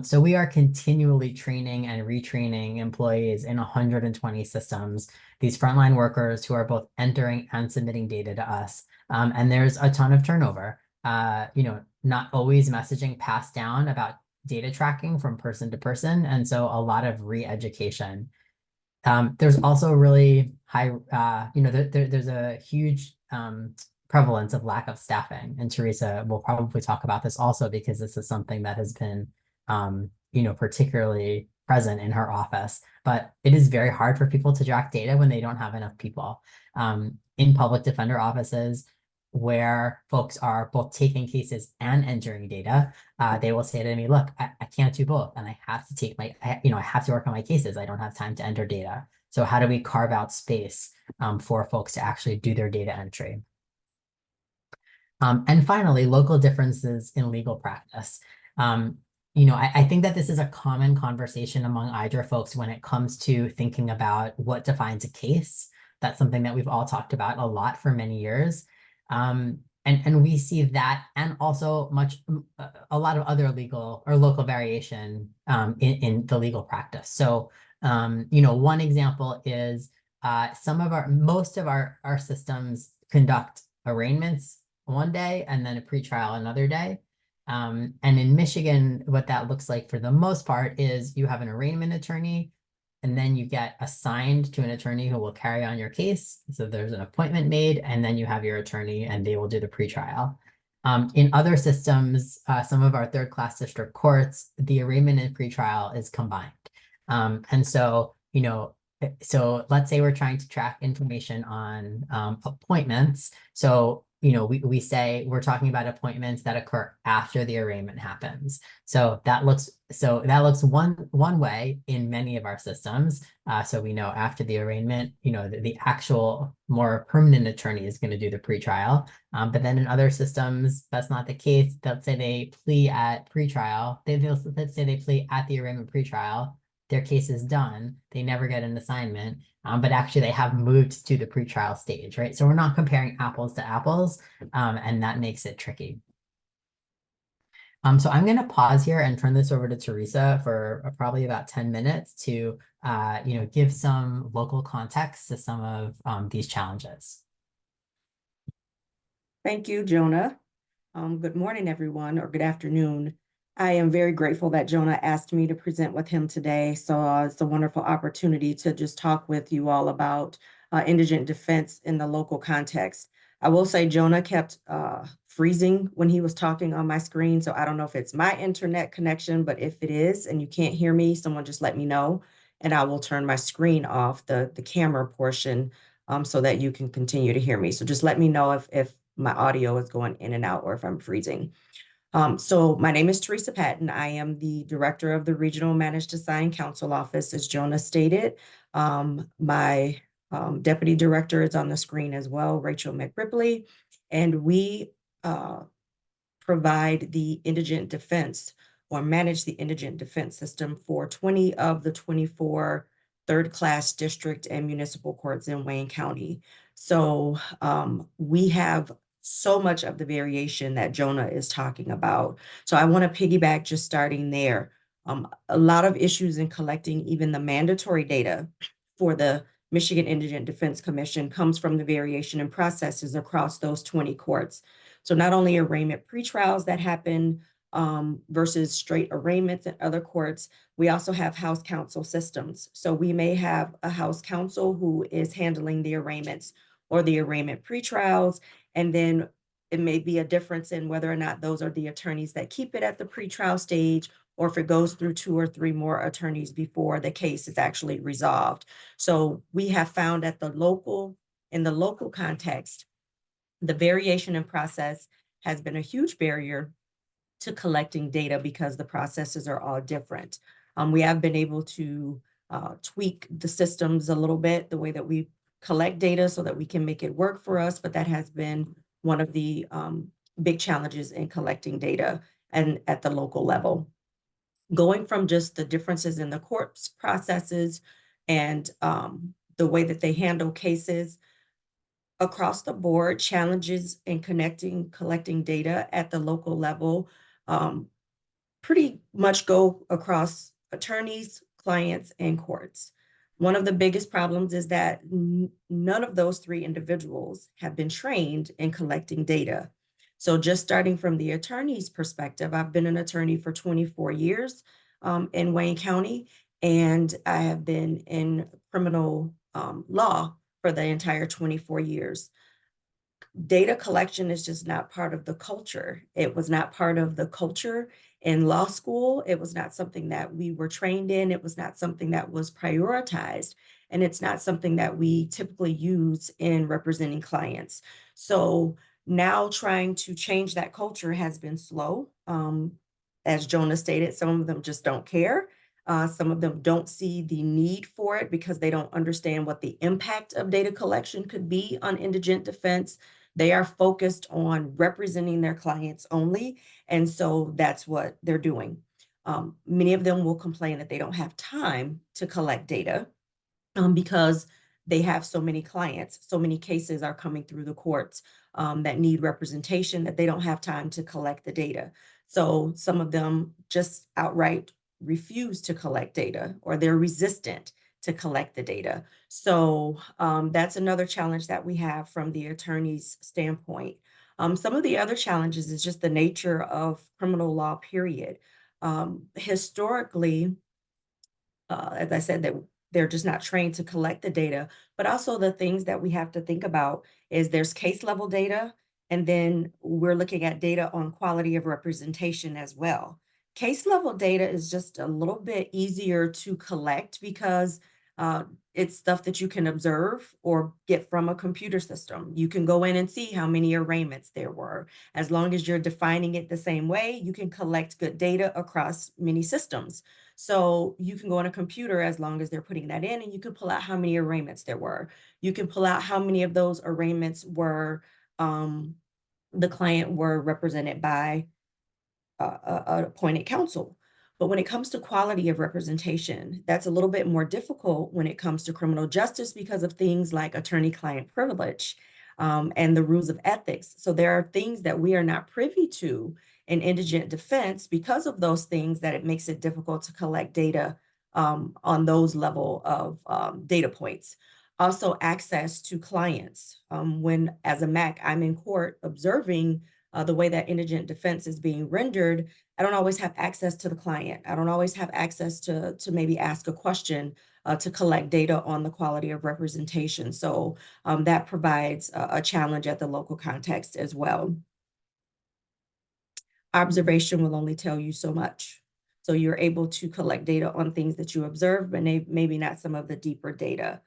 So we are continually training and retraining employees in 120 systems, these frontline workers who are both entering and submitting data to us. And there's a ton of turnover, not always messaging passed down about data tracking from person to person. And so a lot of re-education. There's also really high, there's a huge prevalence of lack of staffing. And Teresa will probably talk about this also because this is something that has been, particularly present in her office. But it is very hard for people to track data when they don't have enough people. In public defender offices, where folks are both taking cases and entering data, they will say to me, look, I can't do both. And I have to I have to work on my cases. I don't have time to enter data. So how do we carve out space for folks to actually do their data entry? And finally, local differences in legal practice. I think that this is a common conversation among IDRA folks when it comes to thinking about what defines a case. That's something that we've all talked about a lot for many years. And we see that and also a lot of other legal or local variation in the legal practice. So, one example is most of our systems conduct arraignments one day and then a pretrial another day. And in Michigan, what that looks like for the most part is you have an arraignment attorney, and then you get assigned to an attorney who will carry on your case. So there's an appointment made, and then you have your attorney and they will do the pretrial. In other systems, some of our third-class district courts, the arraignment and pretrial is combined. And so, so let's say we're trying to track information on appointments. So we say we're talking about appointments that occur after the arraignment happens. So that looks one way in many of our systems. So we know after the arraignment, the actual more permanent attorney is going to do the pretrial. But then in other systems, that's not the case. Let's say they plea at pretrial. Let's say they plea at the arraignment pretrial. Their case is done. They never get an assignment, but actually they have moved to the pretrial stage, right? So we're not comparing apples to apples, and that makes it tricky. So I'm going to pause here and turn this over to Teresa for probably about 10 minutes to, give some local context to some of these challenges. Thank you, Jonah. Good morning, everyone, or good afternoon. I am very grateful that Jonah asked me to present with him today. So it's a wonderful opportunity to just talk with you all about indigent defense in the local context. I will say Jonah kept freezing when he was talking on my screen. So I don't know if it's my internet connection, but if it is and you can't hear me, someone just let me know and I will turn my screen off, the camera portion, so that you can continue to hear me. So just let me know if my audio is going in and out or if I'm freezing. So my name is Teresa Patton. I am the director of the Regional Managed Assigned Counsel Office, as Jonah stated. My deputy director is on the screen as well, Rachel McRipley, and we provide the indigent defense or manage the indigent defense system for 20 of the 24 third-class district and municipal courts in Wayne County. So we have so much of the variation that Jonah is talking about. So I want to piggyback just starting there. A lot of issues in collecting even the mandatory data for the Michigan Indigent Defense Commission comes from the variation in processes across those 20 courts. So not only arraignment pretrials that happen versus straight arraignments in other courts, we also have house counsel systems. So we may have a house counsel who is handling the arraignments or the arraignment pretrials, and then it may be a difference in whether or not those are the attorneys that keep it at the pretrial stage, or if it goes through 2 or 3 more attorneys before the case is actually resolved. So we have found in the local context, the variation in process has been a huge barrier to collecting data because the processes are all different. We have been able to tweak the systems a little bit, the way that we collect data so that we can make it work for us, but that has been one of the big challenges in collecting data and at the local level. Going from just the differences in the court's processes and the way that they handle cases, across the board, challenges in collecting data at the local level pretty much go across attorneys, clients, and courts. One of the biggest problems is that none of those 3 individuals have been trained in collecting data. So just starting from the attorney's perspective, I've been an attorney for 24 years in Wayne County, and I have been in criminal law for the entire 24 years. Data collection is just not part of the culture. It was not part of the culture in law school. It was not something that we were trained in. It was not something that was prioritized. And it's not something that we typically use in representing clients. So now trying to change that culture has been slow. As Jonah stated, some of them just don't care. Some of them don't see the need for it because they don't understand what the impact of data collection could be on indigent defense. They are focused on representing their clients only, and so that's what they're doing. Many of them will complain that they don't have time to collect data because they have so many clients, so many cases are coming through the courts that need representation that they don't have time to collect the data. So some of them just outright refuse to collect data, or they're resistant to collect the data. So that's another challenge that we have from the attorney's standpoint. Some of the other challenges is just the nature of criminal law, period. Historically, as I said, that they're just not trained to collect the data, but also the things that we have to think about is there's case level data, and then we're looking at data on quality of representation as well. Case level data is just a little bit easier to collect because it's stuff that you can observe or get from a computer system. You can go in and see how many arraignments there were. As long as you're defining it the same way, you can collect good data across many systems. So you can go on a computer as long as they're putting that in, and you can pull out how many arraignments there were. You can pull out how many of those arraignments were the client were represented by an appointed counsel. But when it comes to quality of representation, that's a little bit more difficult when it comes to criminal justice because of things like attorney-client privilege and the rules of ethics. So there are things that we are not privy to in indigent defense, because of those things, that it makes it difficult to collect data on those level of data points. Also, access to clients. When, as a MAC, I'm in court observing the way that indigent defense is being rendered, I don't always have access to the client. I don't always have access to maybe ask a question to collect data on the quality of representation. So that provides a challenge at the local context as well. Observation will only tell you so much. So you're able to collect data on things that you observe, but maybe not some of the deeper data.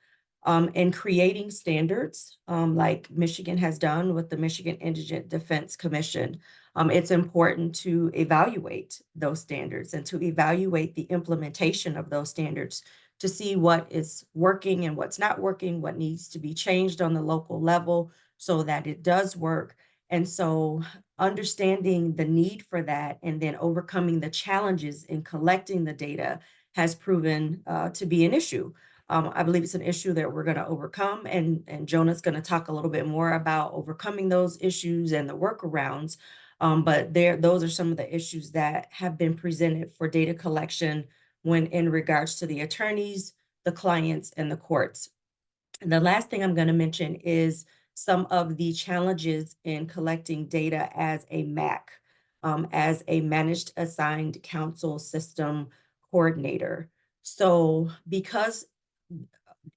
And creating standards like Michigan has done with the Michigan Indigent Defense Commission. It's important to evaluate those standards and to evaluate the implementation of those standards to see what is working and what's not working, what needs to be changed on the local level so that it does work. And so understanding the need for that and then overcoming the challenges in collecting the data has proven to be an issue. I believe it's an issue that we're going to overcome, and Jonah's going to talk a little bit more about overcoming those issues and the workarounds. But those are some of the issues that have been presented for data collection when in regards to the attorneys, the clients, and the courts. And the last thing I'm going to mention is some of the challenges in collecting data as a MAC, as a managed assigned counsel system coordinator. So because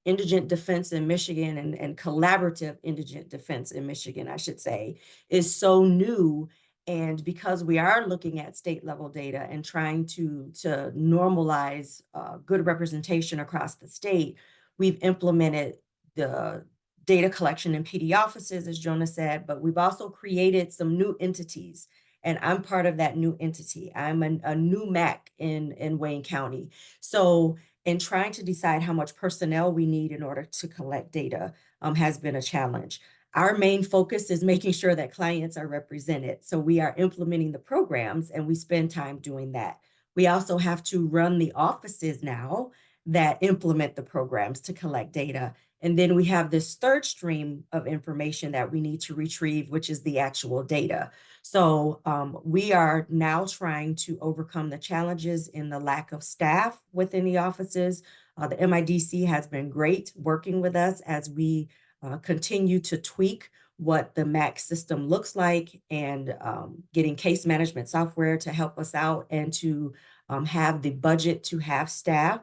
indigent defense in Michigan and collaborative indigent defense in Michigan, I should say, is so new. And because we are looking at state level data and trying to normalize good representation across the state, we've implemented the data collection in PD offices, as Jonah said, but we've also created some new entities. And I'm part of that new entity. I'm a new MAC in Wayne County. So in trying to decide how much personnel we need in order to collect data has been a challenge. Our main focus is making sure that clients are represented. So we are implementing the programs and we spend time doing that. We also have to run the offices now that implement the programs to collect data. And then we have this third stream of information that we need to retrieve, which is the actual data. So we are now trying to overcome the challenges in the lack of staff within the offices. The MIDC has been great working with us as we continue to tweak what the MAC system looks like and getting case management software to help us out and to have the budget to have staff.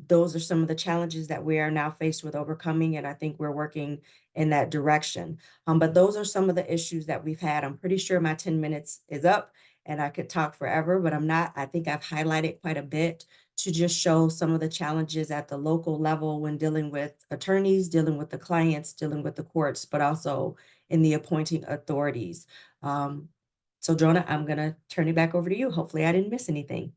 Those are some of the challenges that we are now faced with overcoming, and I think we're working in that direction. But those are some of the issues that we've had. I'm pretty sure my 10 minutes is up and I could talk forever, but I'm not. I think I've highlighted quite a bit to just show some of the challenges at the local level when dealing with attorneys, dealing with the clients, dealing with the courts, but also in the appointing authorities. So Jonah, I'm gonna turn it back over to you. Hopefully I didn't miss anything.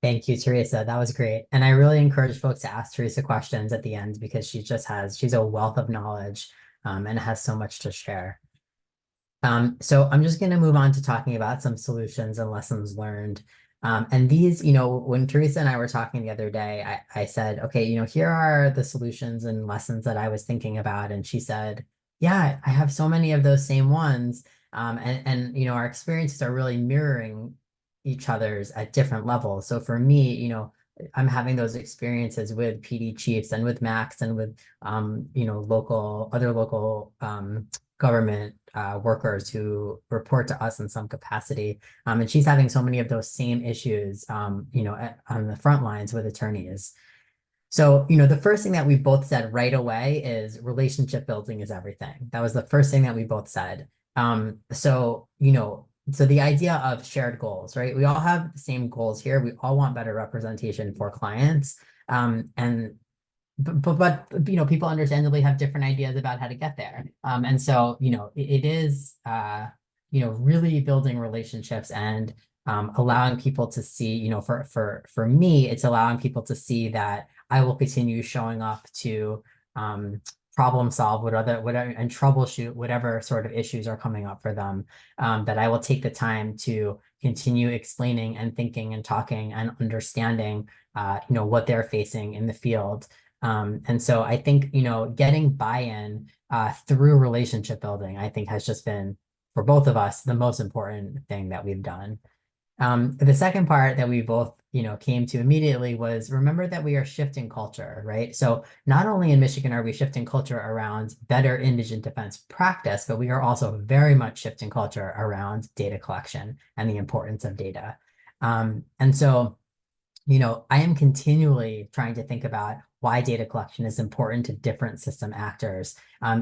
Thank you, Teresa. That was great. And I really encourage folks to ask Teresa questions at the end because she's a wealth of knowledge and has so much to share. So I'm just going to move on to talking about some solutions and lessons learned. And these, when Teresa and I were talking the other day, I said, okay, here are the solutions and lessons that I was thinking about. And she said, yeah, I have so many of those same ones. And our experiences are really mirroring each other's at different levels. So for me, I'm having those experiences with PD chiefs and with MACs and with, other local government workers who report to us in some capacity. And she's having so many of those same issues, on the front lines with attorneys. So, the first thing that we both said right away is relationship building is everything. That was the first thing that we both said. So the idea of shared goals, right? We all have the same goals here. We all want better representation for clients. But people understandably have different ideas about how to get there. And so, it is, really building relationships and allowing people to see, for me, it's allowing people to see that I will continue showing up to problem solve whatever and troubleshoot whatever sort of issues are coming up for them, that I will take the time to continue explaining and thinking and talking and understanding what they're facing in the field. And so I think getting buy-in through relationship building, I think has just been for both of us, the most important thing that we've done. The second part that we both, came to immediately was remember that we are shifting culture, right? So not only in Michigan are we shifting culture around better indigent defense practice, but we are also very much shifting culture around data collection and the importance of data. And so, I am continually trying to think about why data collection is important to different system actors.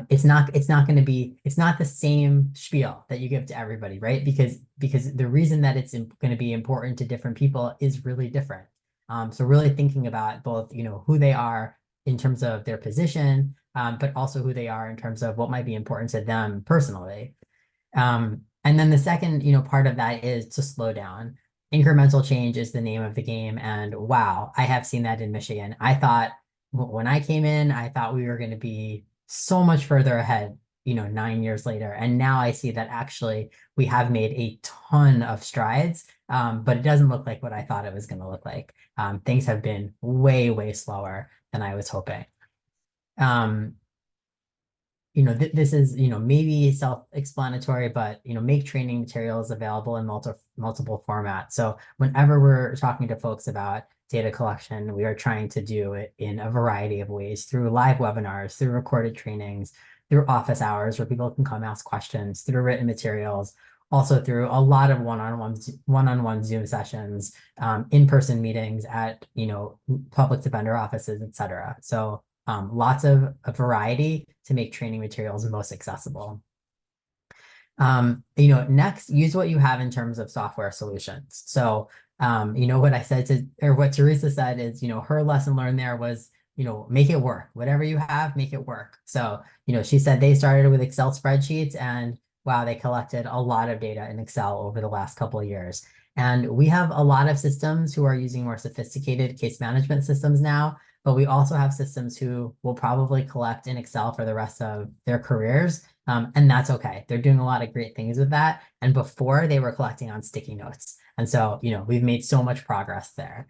It's not the same spiel that you give to everybody, right? Because the reason that it's going to be important to different people is really different. So really thinking about both, who they are in terms of their position, but also who they are in terms of what might be important to them personally. And then the second, part of that is to slow down. Incremental change is the name of the game. And wow, I have seen that in Michigan. I thought when I came in, I thought we were going to be so much further ahead, 9 years later. And now I see that actually we have made a ton of strides, but it doesn't look like what I thought it was going to look like. Things have been way, way slower than I was hoping. This is, maybe self-explanatory, but, make training materials available in multiple formats. So whenever we're talking to folks about data collection, we are trying to do it in a variety of ways through live webinars, through recorded trainings, through office hours where people can come ask questions, through written materials, also through a lot of one-on-one Zoom sessions, in-person meetings at, public defender offices, et cetera. So lots of a variety to make training materials most accessible. Next, use what you have in terms of software solutions. So, what I said or what Teresa said is, her lesson learned there was, make it work. Whatever you have, make it work. So, she said they started with Excel spreadsheets and wow, they collected a lot of data in Excel over the last couple of years. And we have a lot of systems who are using more sophisticated case management systems now, but we also have systems who will probably collect in Excel for the rest of their careers. And that's okay. They're doing a lot of great things with that. And before they were collecting on sticky notes. And so, we've made so much progress there.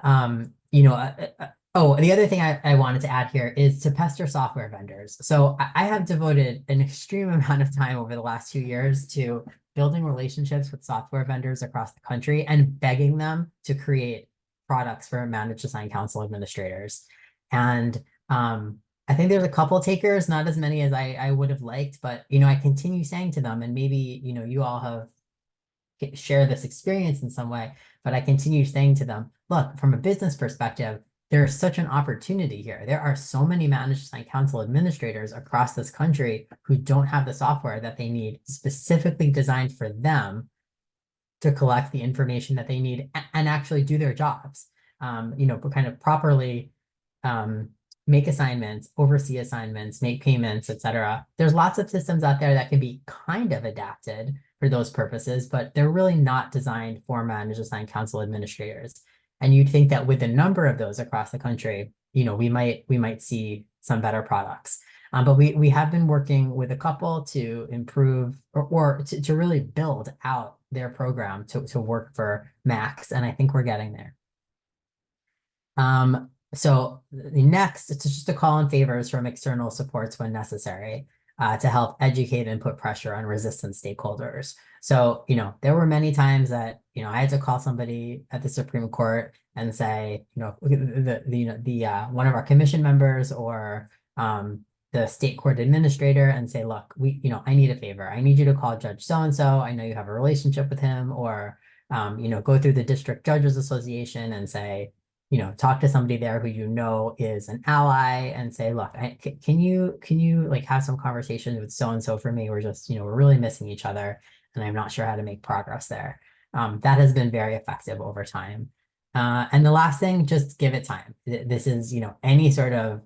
The other thing I wanted to add here is to pester software vendors. So I have devoted an extreme amount of time over the last 2 years to building relationships with software vendors across the country and begging them to create products for managed assigned counsel administrators. And I think there's a couple takers, not as many as I would have liked, but I continue saying to them, and maybe you all have share this experience in some way, but I continue saying to them, look, from a business perspective, there's such an opportunity here. There are so many managed assigned counsel administrators across this country who don't have the software that they need specifically designed for them to collect the information that they need and actually do their jobs, kind of properly make assignments, oversee assignments, make payments, etc. There's lots of systems out there that can be kind of adapted for those purposes, but they're really not designed for managed assigned counsel administrators. And you'd think that with a number of those across the country, we might see some better products. But we have been working with a couple to improve or to really build out their program to work for Max, and I think we're getting there. So the next is just to call in favors from external supports when necessary to help educate and put pressure on resistant stakeholders. So, there were many times that, I had to call somebody at the Supreme Court and say, one of our commission members or the state court administrator and say, look, I need a favor. I need you to call Judge so-and-so. I know you have a relationship with him, or, go through the District Judges Association and say, talk to somebody there who is an ally and say, look, can you like have some conversations with so-and-so for me? We're just, we're really missing each other and I'm not sure how to make progress there. That has been very effective over time. And the last thing, just give it time. This is, any sort of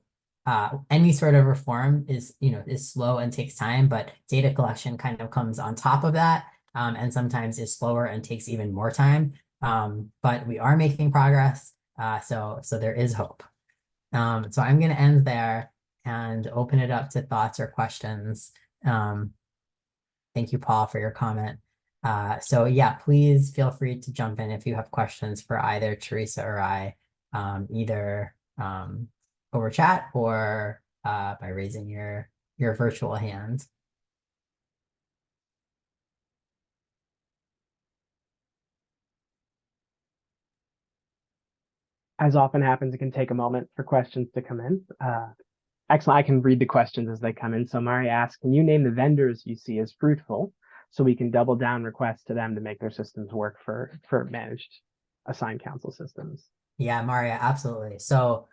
reform is slow and takes time, but data collection kind of comes on top of that, and sometimes is slower and takes even more time. But we are making progress. So there is hope. So I'm going to end there and open it up to thoughts or questions. Thank you, Paul, for your comment. So yeah, please feel free to jump in if you have questions for either Teresa or I, either over chat or by raising your virtual hand. as often happens, it can take a moment for questions to come in. Excellent. I can read the questions as they come in. So Mari asks, can you name the vendors you see as fruitful so we can double down requests to them to make their systems work for managed assigned counsel systems? Yeah, Maria, absolutely. So,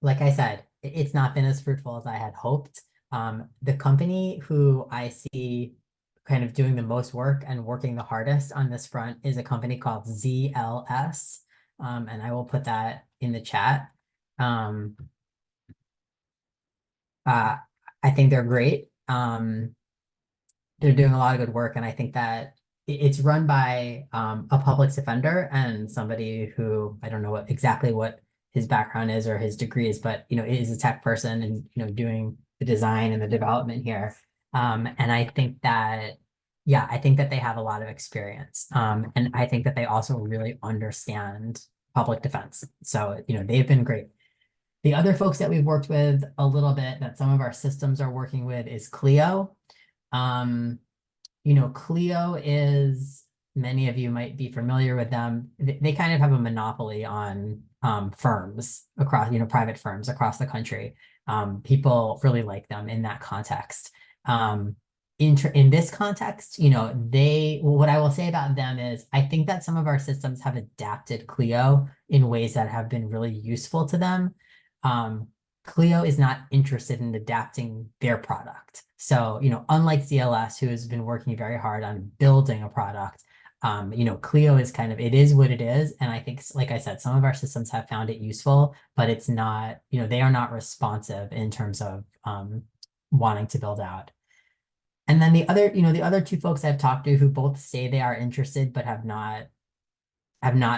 like I said, it's not been as fruitful as I had hoped. The company who I see kind of doing the most work and working the hardest on this front is a company called ZLS. And I will put that in the chat. I think they're great. They're doing a lot of good work, and I think that it's run by a public defender and somebody who I don't know exactly what his background is or his degree is, but is a tech person and doing the design and the development here. And I think that I think that they have a lot of experience. And I think that they also really understand public defense. So they've been great. The other folks that we've worked with a little bit that some of our systems are working with is Clio. Clio is, many of you might be familiar with them. They kind of have a monopoly on firms across, private firms across the country. People really like them in that context. In this context, what I will say about them is I think that some of our systems have adapted Clio in ways that have been really useful to them. Clio is not interested in adapting their product. So, unlike CLS, who has been working very hard on building a product, Clio is it is what it is. And I think, like I said, some of our systems have found it useful, but it's not, they are not responsive in terms of wanting to build out. And then the other two folks I've talked to who both say they are interested, but have not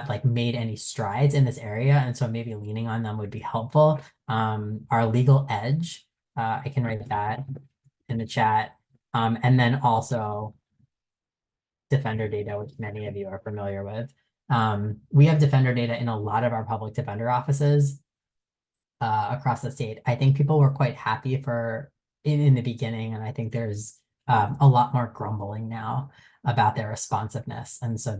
like made any strides in this area, and so maybe leaning on them would be helpful. Our Legal Edge, I can write that in the chat, and then also Defender Data, which many of you are familiar with. We have Defender Data in a lot of our public defender offices across the state. I think people were quite happy in the beginning, and I think there's a lot more grumbling now about their responsiveness, and so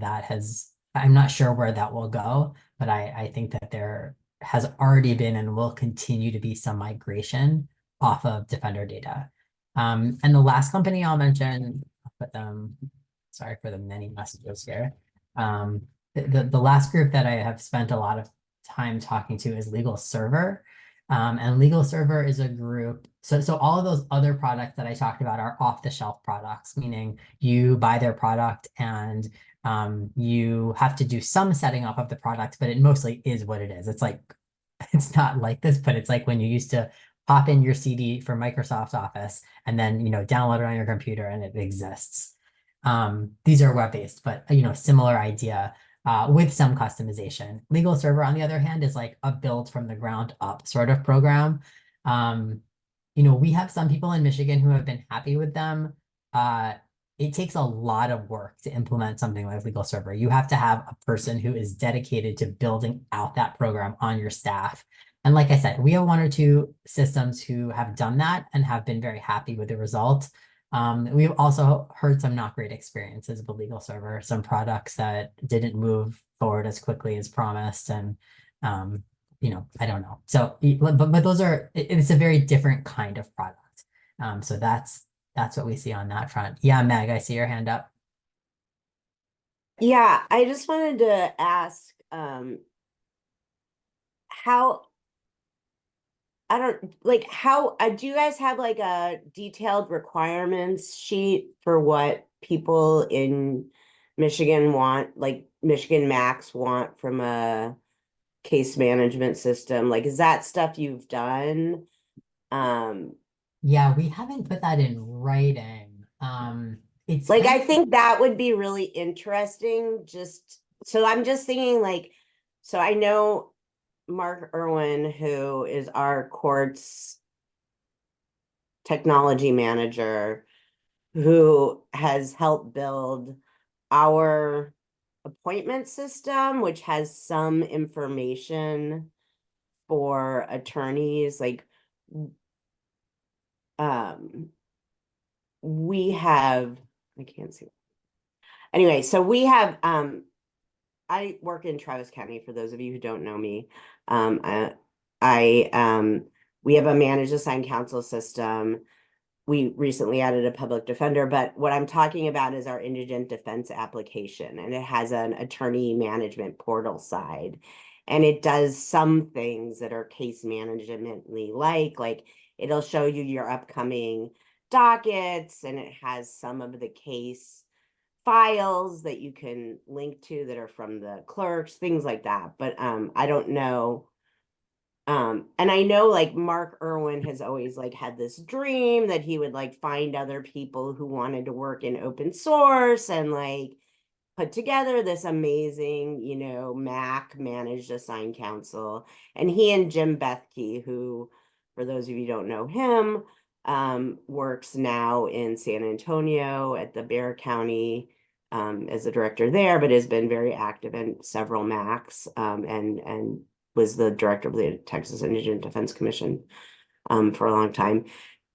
I'm not sure where that will go, but I think that there has already been and will continue to be some migration off of Defender Data. And the last company I'll mention, I'll put them, sorry for the many messages here. The last group that I have spent a lot of time talking to is Legal Server. And Legal Server is a group. So all of those other products that I talked about are off-the-shelf products, meaning you buy their product and you have to do some setting up of the product, but it mostly is what it is. It's not like this, but it's like when you used to pop in your CD for Microsoft Office and then, download it on your computer and it exists. These are web-based, but, similar idea with some customization. Legal Server, on the other hand, is like a build from the ground up sort of program. We have some people in Michigan who have been happy with them. It takes a lot of work to implement something like Legal Server. You have to have a person who is dedicated to building out that program on your staff. And like I said, we have one or two systems who have done that and have been very happy with the result. We've also heard some not great experiences with Legal Server, some products that didn't move forward as quickly as promised. And, I don't know. So, but it's a very different kind of product. So that's what we see on that front. Yeah, Meg, I see your hand up. Yeah, I just wanted to ask how do you guys have like a detailed requirements sheet for what people in Michigan want, like Michigan Max want from a case management system? Like, is that stuff you've done? Yeah, we haven't put that in writing. It's like, I think that would be really interesting. So I'm just thinking so I know Mark Irwin, who is our courts technology manager, who has helped build our appointment system, which has some information for attorneys. We have, I can't see. Anyway, so we have I work in Travis County, for those of you who don't know me. We have a managed assigned counsel system. We recently added a public defender, but what I'm talking about is our indigent defense application, and it has an attorney management portal side. And it does some things that are case managemently like it'll show you your upcoming dockets, and it has some of the case files that you can link to that are from the clerks, things like that. But I don't know. And I know like Mark Irwin has always like had this dream that he would like find other people who wanted to work in open source and like put together this amazing, you know, Mac managed assigned counsel. And he and Jim Bethke, who, for those of you who don't know him, works now in San Antonio at the Bexar County as a director there, but has been very active in several Macs and was the director of the Texas Indigent Defense Commission for a long time.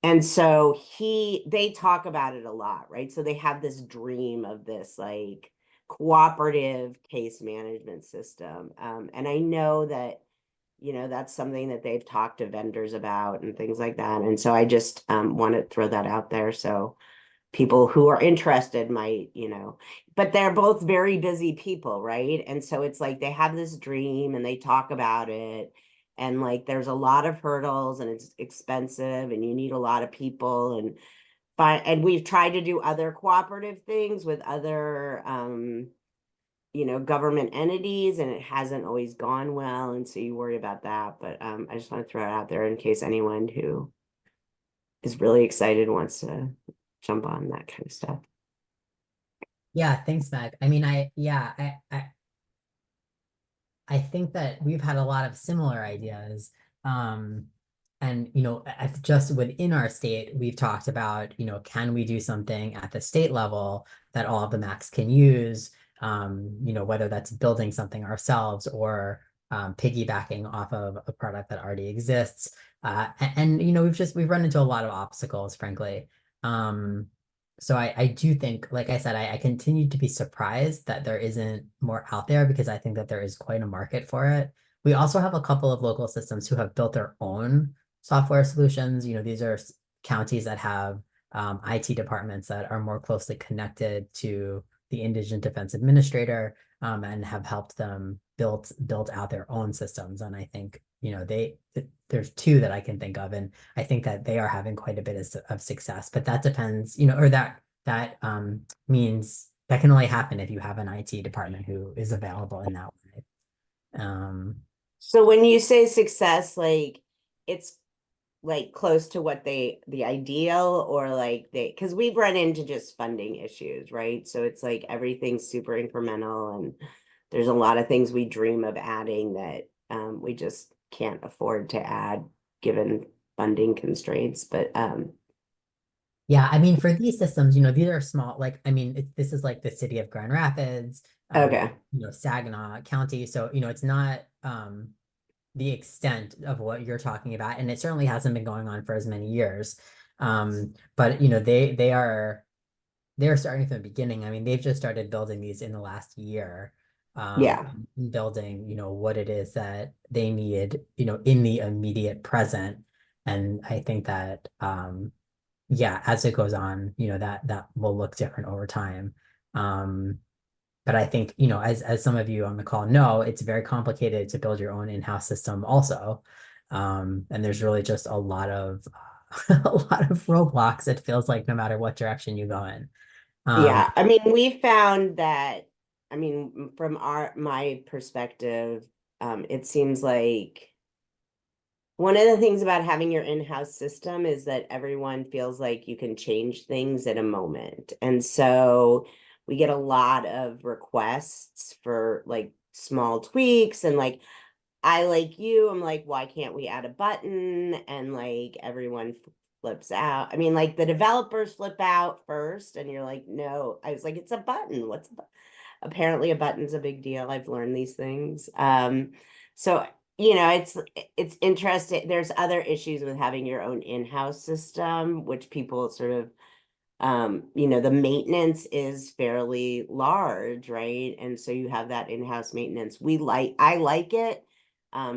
And so they talk about it a lot, right? So they have this dream of this like cooperative case management system. And I know that, you know, that's something that they've talked to vendors about and things like that. And so I just want to throw that out there. So people who are interested might, you know, but they're both very busy people, right? And so it's like they have this dream and they talk about it. And like there's a lot of hurdles and it's expensive and you need a lot of people and we've tried to do other cooperative things with other you know, government entities, and it hasn't always gone well. And so you worry about that. But I just want to throw it out there in case anyone who is really excited wants to jump on that kind of stuff. Yeah, thanks, Meg. I mean, I think that we've had a lot of similar ideas. And, you know, just within our state, we've talked about, you know, can we do something at the state level that all of the Macs can use? You know, whether that's building something ourselves or piggybacking off of a product that already exists. And you know, we've run into a lot of obstacles, frankly. So I do think, like I said, I continue to be surprised that there isn't more out there because I think that there is quite a market for it. We also have a couple of local systems who have built their own software solutions. You know, these are counties that have IT departments that are more closely connected to the Indigent Defense Administrator and have helped them build out their own systems. And I think, you know, there's two that I can think of, and I think that they are having quite a bit of success. But that depends, you know, or that means that can only happen if you have an IT department who is available in that way. So when you say success, like it's like close to what the ideal, or like because we've run into just funding issues, right? So it's like everything's super incremental and there's a lot of things we dream of adding that we just can't afford to add given funding constraints. But yeah, I mean, for these systems, you know, these are small, like, I mean, this is like the city of Grand Rapids, okay, you know, Saginaw County. So, you know, it's not the extent of what you're talking about, and it certainly hasn't been going on for as many years. But you know, they're starting from the beginning. I mean, they've just started building these in the last year. Yeah. Building, you know, what it is that they need, you know, in the immediate present. And I think that yeah, as it goes on, you know, that will look different over time. But I think, you know, as some of you on the call know, it's very complicated to build your own in-house system also. And there's really just a lot of a lot of roadblocks, it feels like, no matter what direction you go in. Yeah, I mean, we found that, I mean, from my perspective, it seems like one of the things about having your in-house system is that everyone feels like you can change things at a moment. And so we get a lot of requests for like small tweaks, and like like you, I'm like, why can't we add a button? And like everyone flips out. I mean, like the developers flip out first and you're like, no. I was like, it's a button. Apparently a button's a big deal. I've learned these things. So you know, it's interesting. There's other issues with having your own in-house system, which people sort of you know, the maintenance is fairly large, right? And so you have that in-house maintenance. I like it.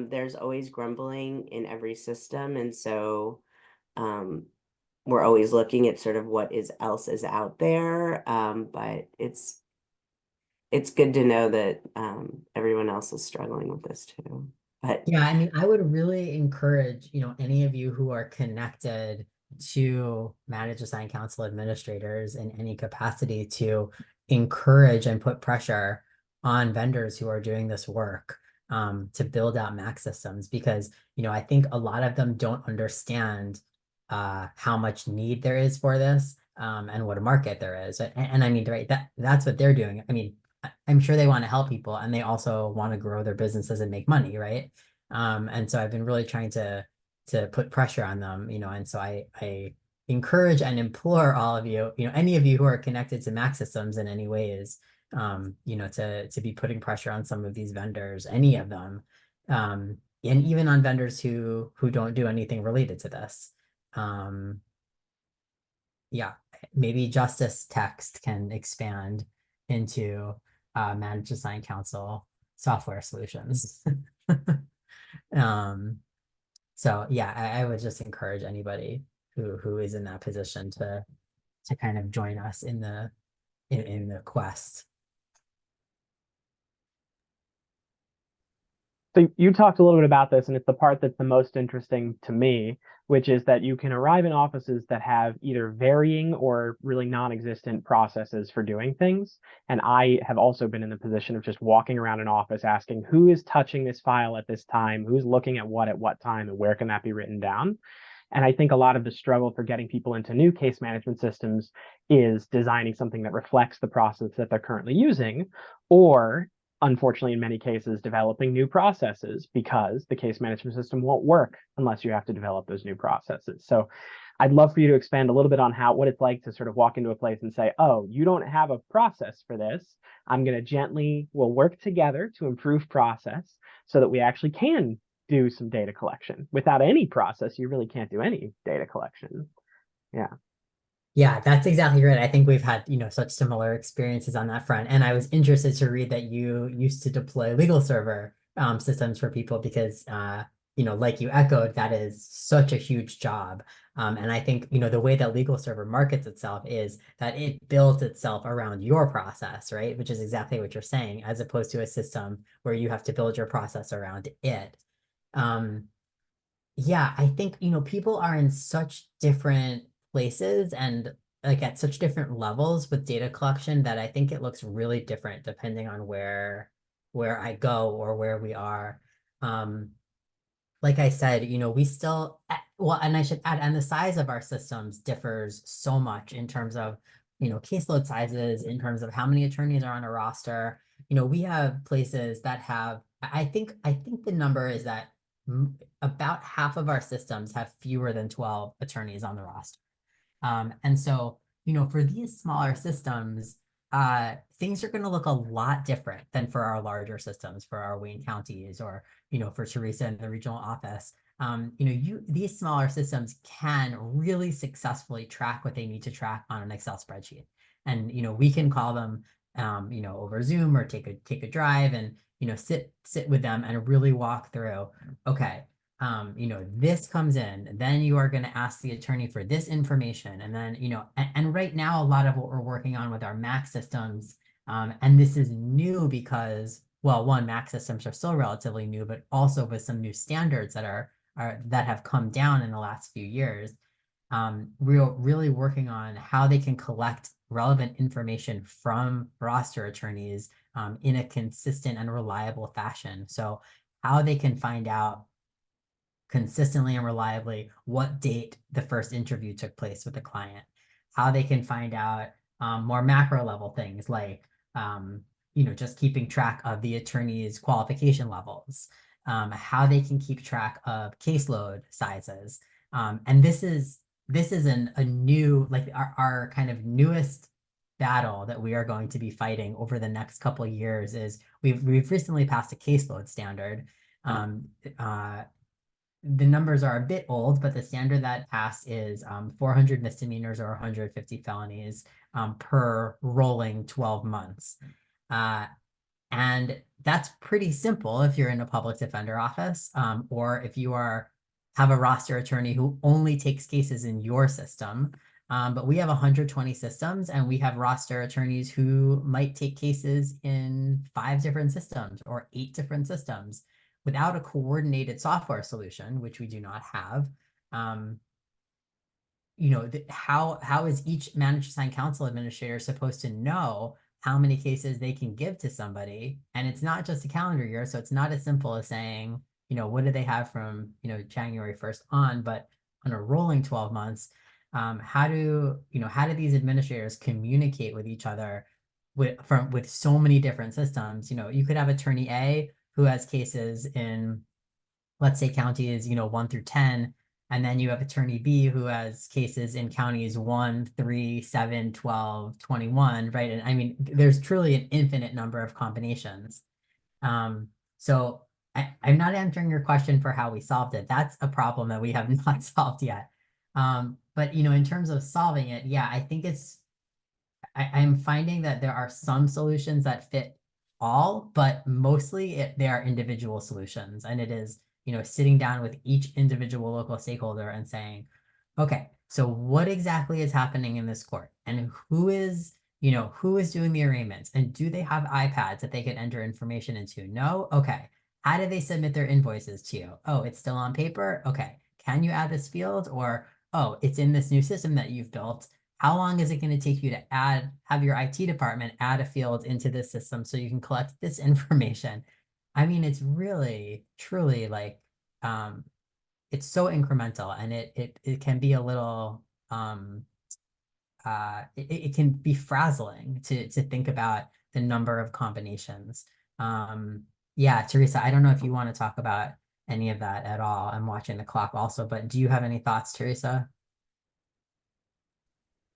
There's always grumbling in every system. And so we're always looking at sort of what else is out there. But it's good to know that everyone else is struggling with this too. But yeah, I mean, I would really encourage, any of you who are connected to managed assigned counsel administrators in any capacity to encourage and put pressure on vendors who are doing this work to build out Mac systems, because, I think a lot of them don't understand how much need there is for this and what a market there is. And I mean, right, that's what they're doing. I mean, I'm sure they want to help people, and they also want to grow their businesses and make money, right? And so I've been really trying to put pressure on them, and so I encourage and implore all of you, any of you who are connected to Mac systems in any ways, to be putting pressure on some of these vendors, any of them, and even on vendors who don't do anything related to this. Yeah, maybe JusticeText can expand into managed assigned counsel software solutions. So yeah, I would just encourage anybody who is in that position to kind of join us in the quest. So you talked a little bit about this, and it's the part that's the most interesting to me, which is that you can arrive in offices that have either varying or really non-existent processes for doing things. And I have also been in the position of just walking around an office asking who is touching this file at this time, who's looking at what time, and where can that be written down? And I think a lot of the struggle for getting people into new case management systems is designing something that reflects the process that they're currently using, or unfortunately, in many cases, developing new processes, because the case management system won't work unless you have to develop those new processes. So I'd love for you to expand a little bit on what it's like to sort of walk into a place and say, oh, you don't have a process for this. We'll work together to improve process so that we actually can do some data collection. Without any process, you really can't do any data collection. Yeah. Yeah, that's exactly right. I think we've had, such similar experiences on that front. And I was interested to read that you used to deploy legal server systems for people because, like you echoed, that is such a huge job. And I think, the way that legal server markets itself is that it builds itself around your process, right? Which is exactly what you're saying, as opposed to a system where you have to build your process around it. Yeah, I think, people are in such different places and like at such different levels with data collection that I think it looks really different depending on where I go or where we are. Like I said, we still, well, and I should add, and the size of our systems differs so much in terms of, caseload sizes, in terms of how many attorneys are on a roster. We have places that have, I think the number is that about half of our systems have fewer than 12 attorneys on the roster. And so, for these smaller systems, things are going to look a lot different than for our larger systems, for our Wayne counties, or, for Teresa in the regional office. These smaller systems can really successfully track what they need to track on an Excel spreadsheet. And, we can call them, over Zoom or take a drive and, sit with them and really walk through, okay, this comes in, then you are going to ask the attorney for this information. And then, and right now, a lot of what we're working on with our Mac systems, and this is new because, well, one, Mac systems are still relatively new, but also with some new standards that that have come down in the last few years. We're really working on how they can collect relevant information from roster attorneys in a consistent and reliable fashion. So how they can find out consistently and reliably what date the first interview took place with the client, how they can find out more macro level things like, just keeping track of the attorney's qualification levels, how they can keep track of caseload sizes. And this is a new, like our kind of newest battle that we are going to be fighting over the next couple of years is we've recently passed a caseload standard. the numbers are a bit old, but the standard that passed is 400 misdemeanors or 150 felonies per rolling 12 months. And that's pretty simple if you're in a public defender office, or if you have a roster attorney who only takes cases in your system. But we have 120 systems, and we have roster attorneys who might take cases in 5 different systems or 8 different systems. Without a coordinated software solution, which we do not have, how is each managed assigned counsel administrator supposed to know how many cases they can give to somebody? And it's not just a calendar year, so it's not as simple as saying, what do they have from, January 1st on, but on a rolling 12 months, how do these administrators communicate with each other with so many different systems? You could have attorney A who has cases in, let's say, counties, 1 through 10, and then you have attorney B who has cases in counties 1, 3, 7, 12, 21, right? And I mean, there's truly an infinite number of combinations. So I'm not answering your question for how we solved it. That's a problem that we have not solved yet. But in terms of solving it, yeah, I think I'm finding that there are some solutions that fit all, but mostly they are individual solutions. And it is, sitting down with each individual local stakeholder and saying, okay, so what exactly is happening in this court? And who is doing the arraignments? And do they have iPads that they can enter information into? No? Okay. How do they submit their invoices to you? Oh, it's still on paper? Okay. Can you add this field? Or, oh, it's in this new system that you've built. How long is it going to take you to have your IT department add a field into this system so you can collect this information? I mean, it's really, truly like, it's so incremental, and it can be a little, it can be frazzling to think about the number of combinations. Yeah, Teresa, I don't know if you want to talk about any of that at all. I'm watching the clock also, but do you have any thoughts, Teresa?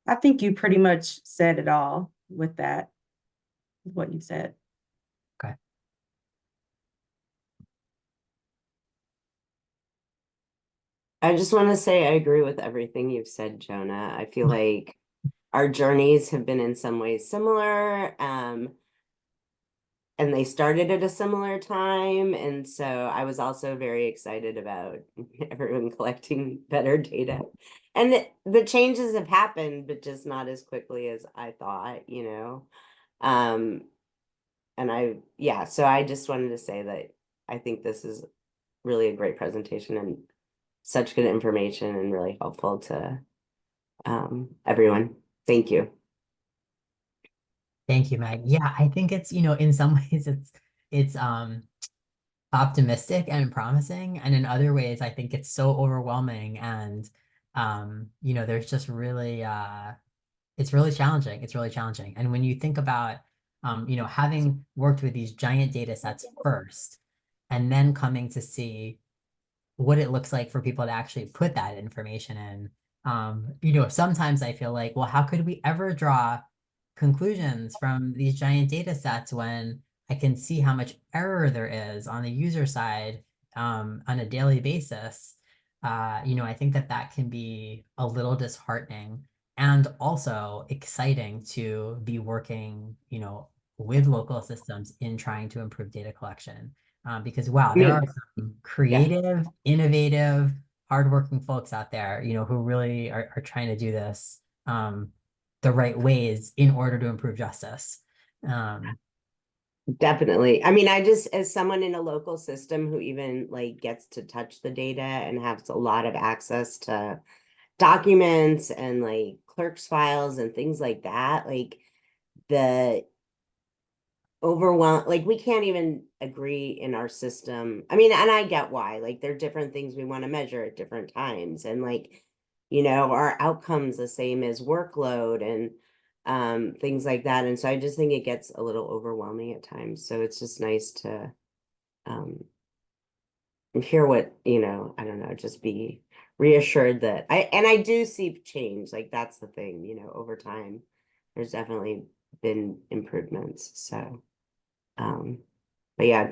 I think you pretty much said it all with that, what you said. Okay. I just want to say I agree with everything you've said, Jonah. I feel like our journeys have been in some ways similar, and they started at a similar time. And so I was also very excited about everyone collecting better data. And the changes have happened, but just not as quickly as I thought, And so I just wanted to say that I think this is really a great presentation and such good information and really helpful to everyone. Thank you. Thank you, Meg. Yeah, I think it's, in some ways it's optimistic and promising, and in other ways I think it's so overwhelming, and there's just really it's really challenging. It's really challenging. And when you think about having worked with these giant data sets first, and then coming to see what it looks like for people to actually put that information in, sometimes I feel like, well, how could we ever draw conclusions from these giant data sets when I can see how much error there is on the user side on a daily basis? I think that can be a little disheartening, and also exciting to be working, with local systems in trying to improve data collection. Because wow, there are some creative, innovative, hardworking folks out there, who really are trying to do this the right ways in order to improve justice. Definitely. I mean, I just, as someone in a local system who even like gets to touch the data and has a lot of access to documents and like clerk's files and things like that, like the overwhelm, like we can't even agree in our system. I mean, and I get why, like there are different things we want to measure at different times, and like, our outcomes the same as workload and things like that. And so I just think it gets a little overwhelming at times. So it's just nice to hear what, I don't know, just be reassured that I do see change. Like that's the thing, over time, there's definitely been improvements. So but yeah,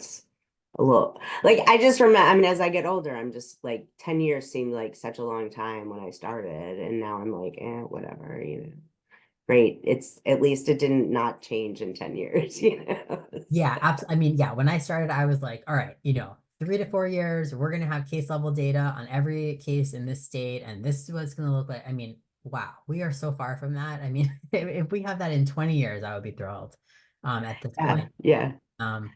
a little, like, I just remember, I mean, as I get older, I'm just like 10 years seemed like such a long time when I started, and now I'm like, whatever, you know. Great. It's at least it didn't not change in 10 years, you know. Yeah, absolutely. I mean, yeah, when I started, I was like, all right, 3 to 4 years, we're going to have case level data on every case in this state, and this is what it's going to look like. I mean, wow, we are so far from that. I mean, if we have that in 20 years, I would be thrilled at this Yeah, point. yeah.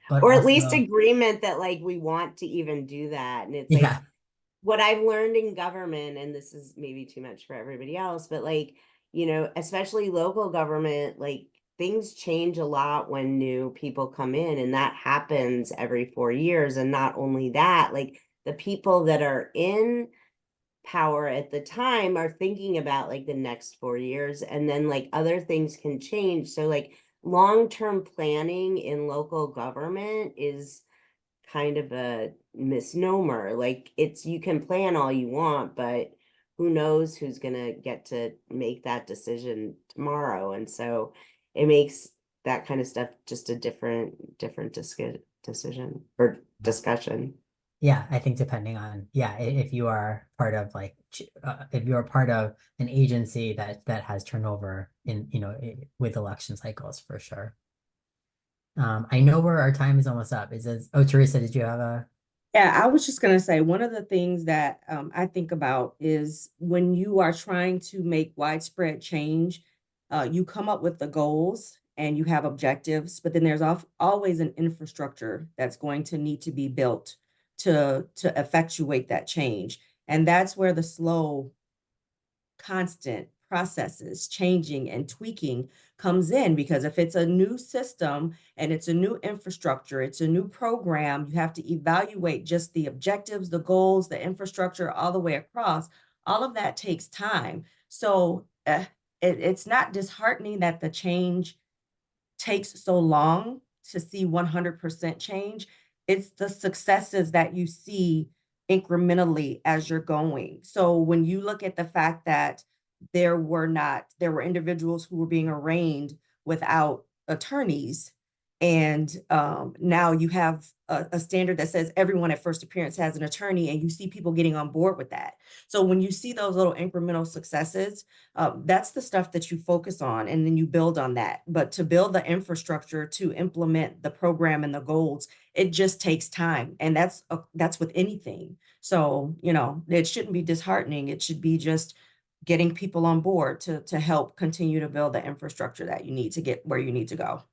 But Or at least also, agreement that like we want to even do that. And it's like yeah, what I've learned in government, and this is maybe too much for everybody else, but like, you know, especially local government, like things change a lot when new people come in, and that happens every 4 years. And not only that, like the people that are in power at the time are thinking about like the next 4 years, and then like other things can change. So like long-term planning in local government is kind of a misnomer. Like it's, you can plan all you want, but who knows who's gonna get to make that decision tomorrow. And so it makes that kind of stuff just a different decision or discussion. yeah, I think depending on, if you are part of if you are part of an agency that has turnover in, with election cycles for sure. I know where our time is almost up. Oh, Teresa, did you have a? Yeah, I was just going to say one of the things that I think about is when you are trying to make widespread change, you come up with the goals and you have objectives, but then there's always an infrastructure that's going to need to be built to effectuate that change. And that's where the slow, constant processes changing and tweaking comes in, because if it's a new system and it's a new infrastructure, it's a new program, you have to evaluate just the objectives, the goals, the infrastructure all the way across. All of that takes time. So it's not disheartening that the change takes so long to see 100% change. It's the successes that you see incrementally as you're going. So when you look at the fact that there were individuals who were being arraigned without attorneys, and now you have a standard that says everyone at first appearance has an attorney, and you see people getting on board with that. So when you see those little incremental successes, that's the stuff that you focus on, and then you build on that. But to build the infrastructure to implement the program and the goals, it just takes time, and that's with anything. So it shouldn't be disheartening. It should be just getting people on board to help continue to build the infrastructure that you need to get where you need to go.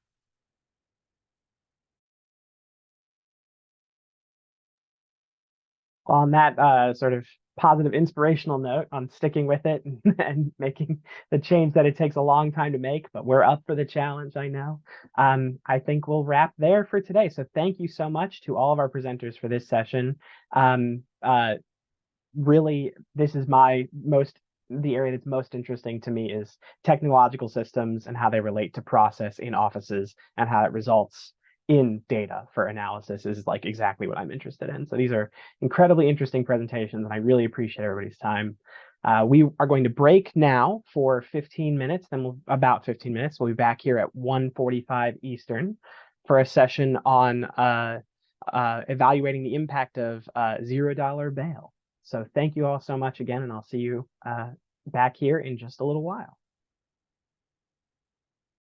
On that sort of positive, inspirational note on sticking with it and making the change that it takes a long time to make, but we're up for the challenge, I know. I think we'll wrap there for today. So thank you so much to all of our presenters for this session. Really, this is the area that's most interesting to me is technological systems and how they relate to process in offices and how it results in data for analysis is like exactly what I'm interested in. So these are incredibly interesting presentations, and I really appreciate everybody's time. We are going to break now for 15 minutes, then about 15 minutes. We'll be back here at 1:45 Eastern for a session on evaluating the impact of $0 bail. So thank you all so much again, and I'll see you back here in just a little while.